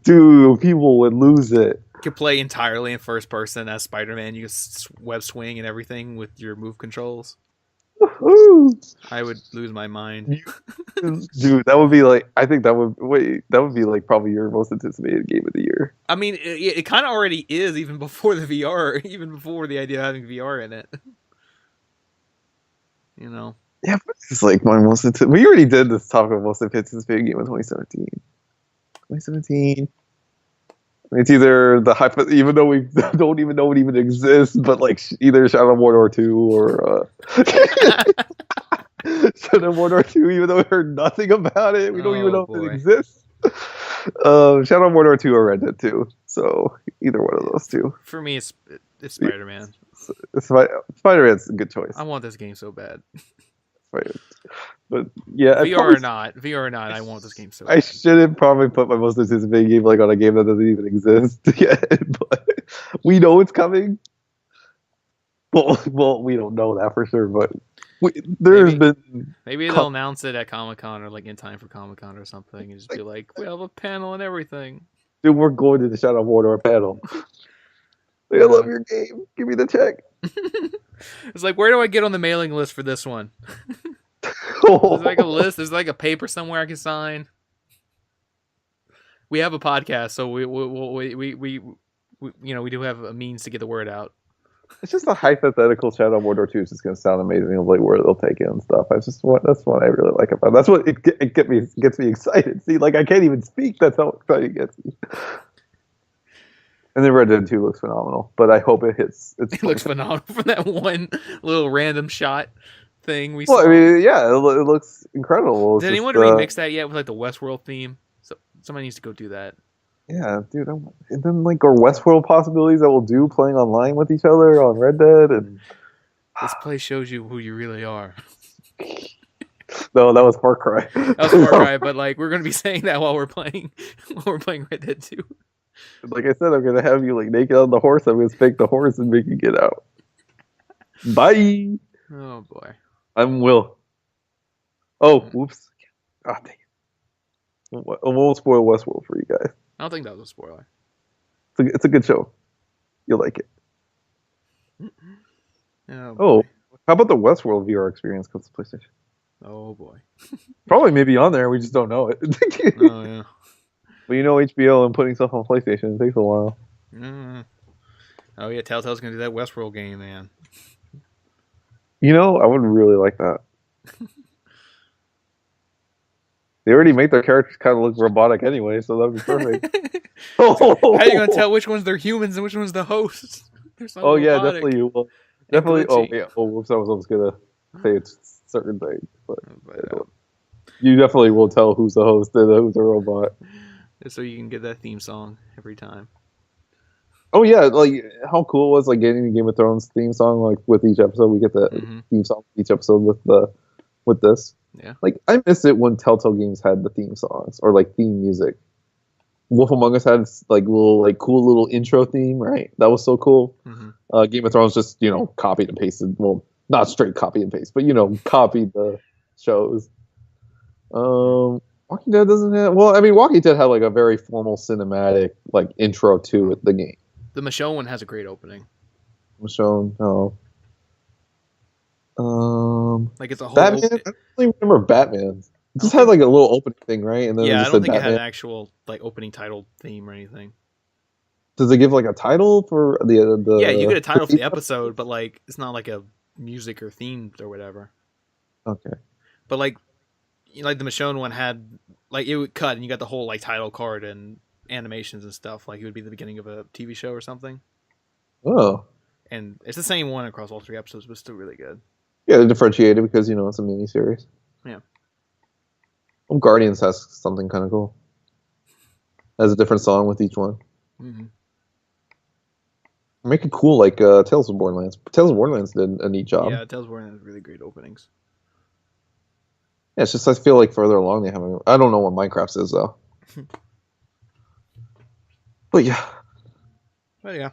Dude, people would lose it. You could play entirely in first person as Spider-Man. You can web swing and everything with your move controls. Woo! I would lose my mind. Dude, that would be like, I think that would be like probably your most anticipated game of the year. I mean, it kind of already is, even before the VR, even before the idea of having VR in it. You know. Yeah, but it's like my most we already did this topic of most anticipated game of 2017. 2017. It's either the hype, even though we don't even know it even exists, but like either Shadow of Mordor 2 or Shadow of Mordor 2, even though we heard nothing about it, we don't even know if it exists. Shadow of Mordor 2 or Red Dead 2. So either one of those two. For me, it's Spider-Man. Spider-Man's a good choice. I want this game so bad. But yeah, VR or not, I want this game so bad. I shouldn't probably put my most anticipated game like on a game that doesn't even exist yet, but we know it's coming. Well, we don't know that for sure, but maybe they'll announce it at Comic-Con or like in time for Comic-Con or something, and just be like, we have a panel and everything. Dude, we're going to the Shadow of Mordor panel. I love your game. Give me the check. It's like, where do I get on the mailing list for this one? There's like a list. There's like a paper somewhere I can sign. We have a podcast, so we you know, we do have a means to get the word out. It's just a hypothetical Shadow of Mordor 2 is just going to sound amazing of like where they'll take it and stuff. That's what I really like about it. That's what it gets me excited. See, like I can't even speak. That's how exciting it gets me. And then Red Dead 2 looks phenomenal, but I hope it hits. It looks phenomenal from that one little random shot thing we saw. Well, I mean, yeah, it looks incredible. Did anyone remix that yet with like the Westworld theme? So somebody needs to go do that. Yeah, dude. And then like our Westworld possibilities that we'll do playing online with each other on Red Dead, and this place shows you who you really are. No, that was Far Cry. That was Far Cry, but like we're gonna be saying that while we're playing Red Dead 2. Like I said, I'm gonna have you like naked on the horse. I'm gonna spank the horse and make you get out. Bye. Oh boy. I'm Will. Oh, whoops. Ah, dang it. I won't spoil Westworld for you guys. I don't think that was a spoiler. It's a good show. You'll like it. Oh, how about the Westworld VR experience comes to PlayStation? Oh boy. Probably maybe on there. We just don't know it. Oh yeah. But you know, HBO and putting stuff on PlayStation, it takes a while. Oh yeah, Telltale's gonna do that Westworld game, man. You know, I would really like that. They already make their characters kind of look robotic anyway, so that'd be perfect. How are you gonna tell which ones they're humans and which ones the hosts? Oh yeah, definitely you will. Definitely. Oh glitchy. yeah. Oh, whoops! I was gonna say it's certain things, but you definitely will tell who's the host and who's a robot. So you can get that theme song every time. Oh yeah, like how cool it was like getting the Game of Thrones theme song like with each episode. We get the theme song each episode with this. Yeah. Like I miss it when Telltale games had the theme songs or like theme music. Wolf Among Us had like cool little intro theme, right? That was so cool. Game of Thrones just copied and pasted. Well, not straight copy and paste, but copied the shows. Walking Dead doesn't have. Well, I mean, Walking Dead had like a very formal cinematic like intro to the game. The Michonne one has a great opening. Michonne, no. Like it's a whole. Batman. I don't really remember Batman. It just had like a little opening thing, right? And then yeah, it I just don't said think Batman. it had an actual like opening title theme or anything. Does it give like a title for the? Yeah, you get a title for the episode, but like it's not like a music or themed or whatever. Okay. But like the Michonne one had like it would cut and you got the whole like title card and animations and stuff. Like it would be the beginning of a TV show or something. Oh. And it's the same one across all 3 episodes, but still really good. Yeah, they're differentiated because it's a mini series. Yeah. Well, Guardians has something kind of cool. Has a different song with each one. Make it cool like Tales of Borderlands. Tales of Borderlands did a neat job. Yeah, Tales of Borderlands has really great openings. Yeah, it's just I feel like further along they haven't. I don't know what Minecraft is though. But yeah. But yeah,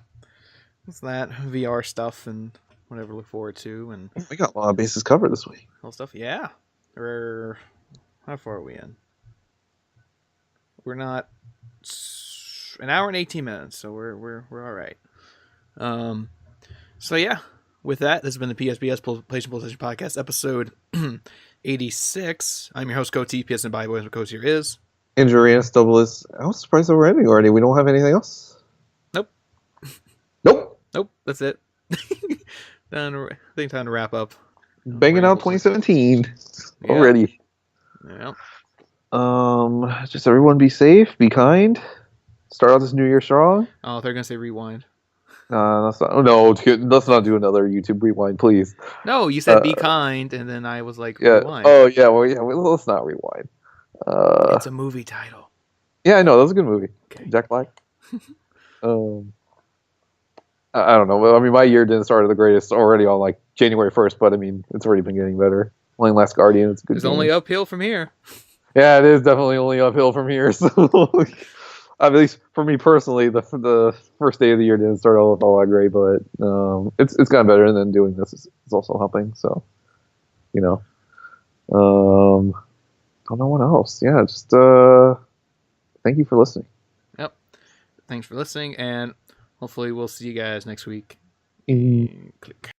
it's that VR stuff and whatever to look forward to, and we got a lot of bases covered this week. All stuff, yeah. How far are we in? We're not an hour and 18 minutes, so we're all right. So yeah, with that, this has been the PSBS PlayStation Podcast, episode 86. I'm your host, Cody. PSN by Boys with Coach here is. Injury and Stubbless. I was surprised that we're ending already. We don't have anything else? Nope. Nope. That's it. I think time to wrap up. Banging out 2017 already. Yeah. Just everyone be safe, be kind. Start out this new year strong. Oh, they're gonna say rewind. Let's not do another YouTube rewind, please. No, you said be kind, and then I was like, yeah. rewind. Oh yeah, let's not rewind. It's a movie title. Yeah, I know, that was a good movie. Okay. Jack Black. I don't know. I mean, my year didn't start the greatest already on like January 1st, but I mean, it's already been getting better. Playing Last Guardian, it's a good. It's only uphill from here. Yeah, it is definitely only uphill from here. So, at least for me personally, the first day of the year didn't start all that great, but it's gotten better. And then doing this is also helping. So, you know, don't know what else. Yeah, just thank you for listening. Yep. Thanks for listening, and hopefully we'll see you guys next week. Mm. Click.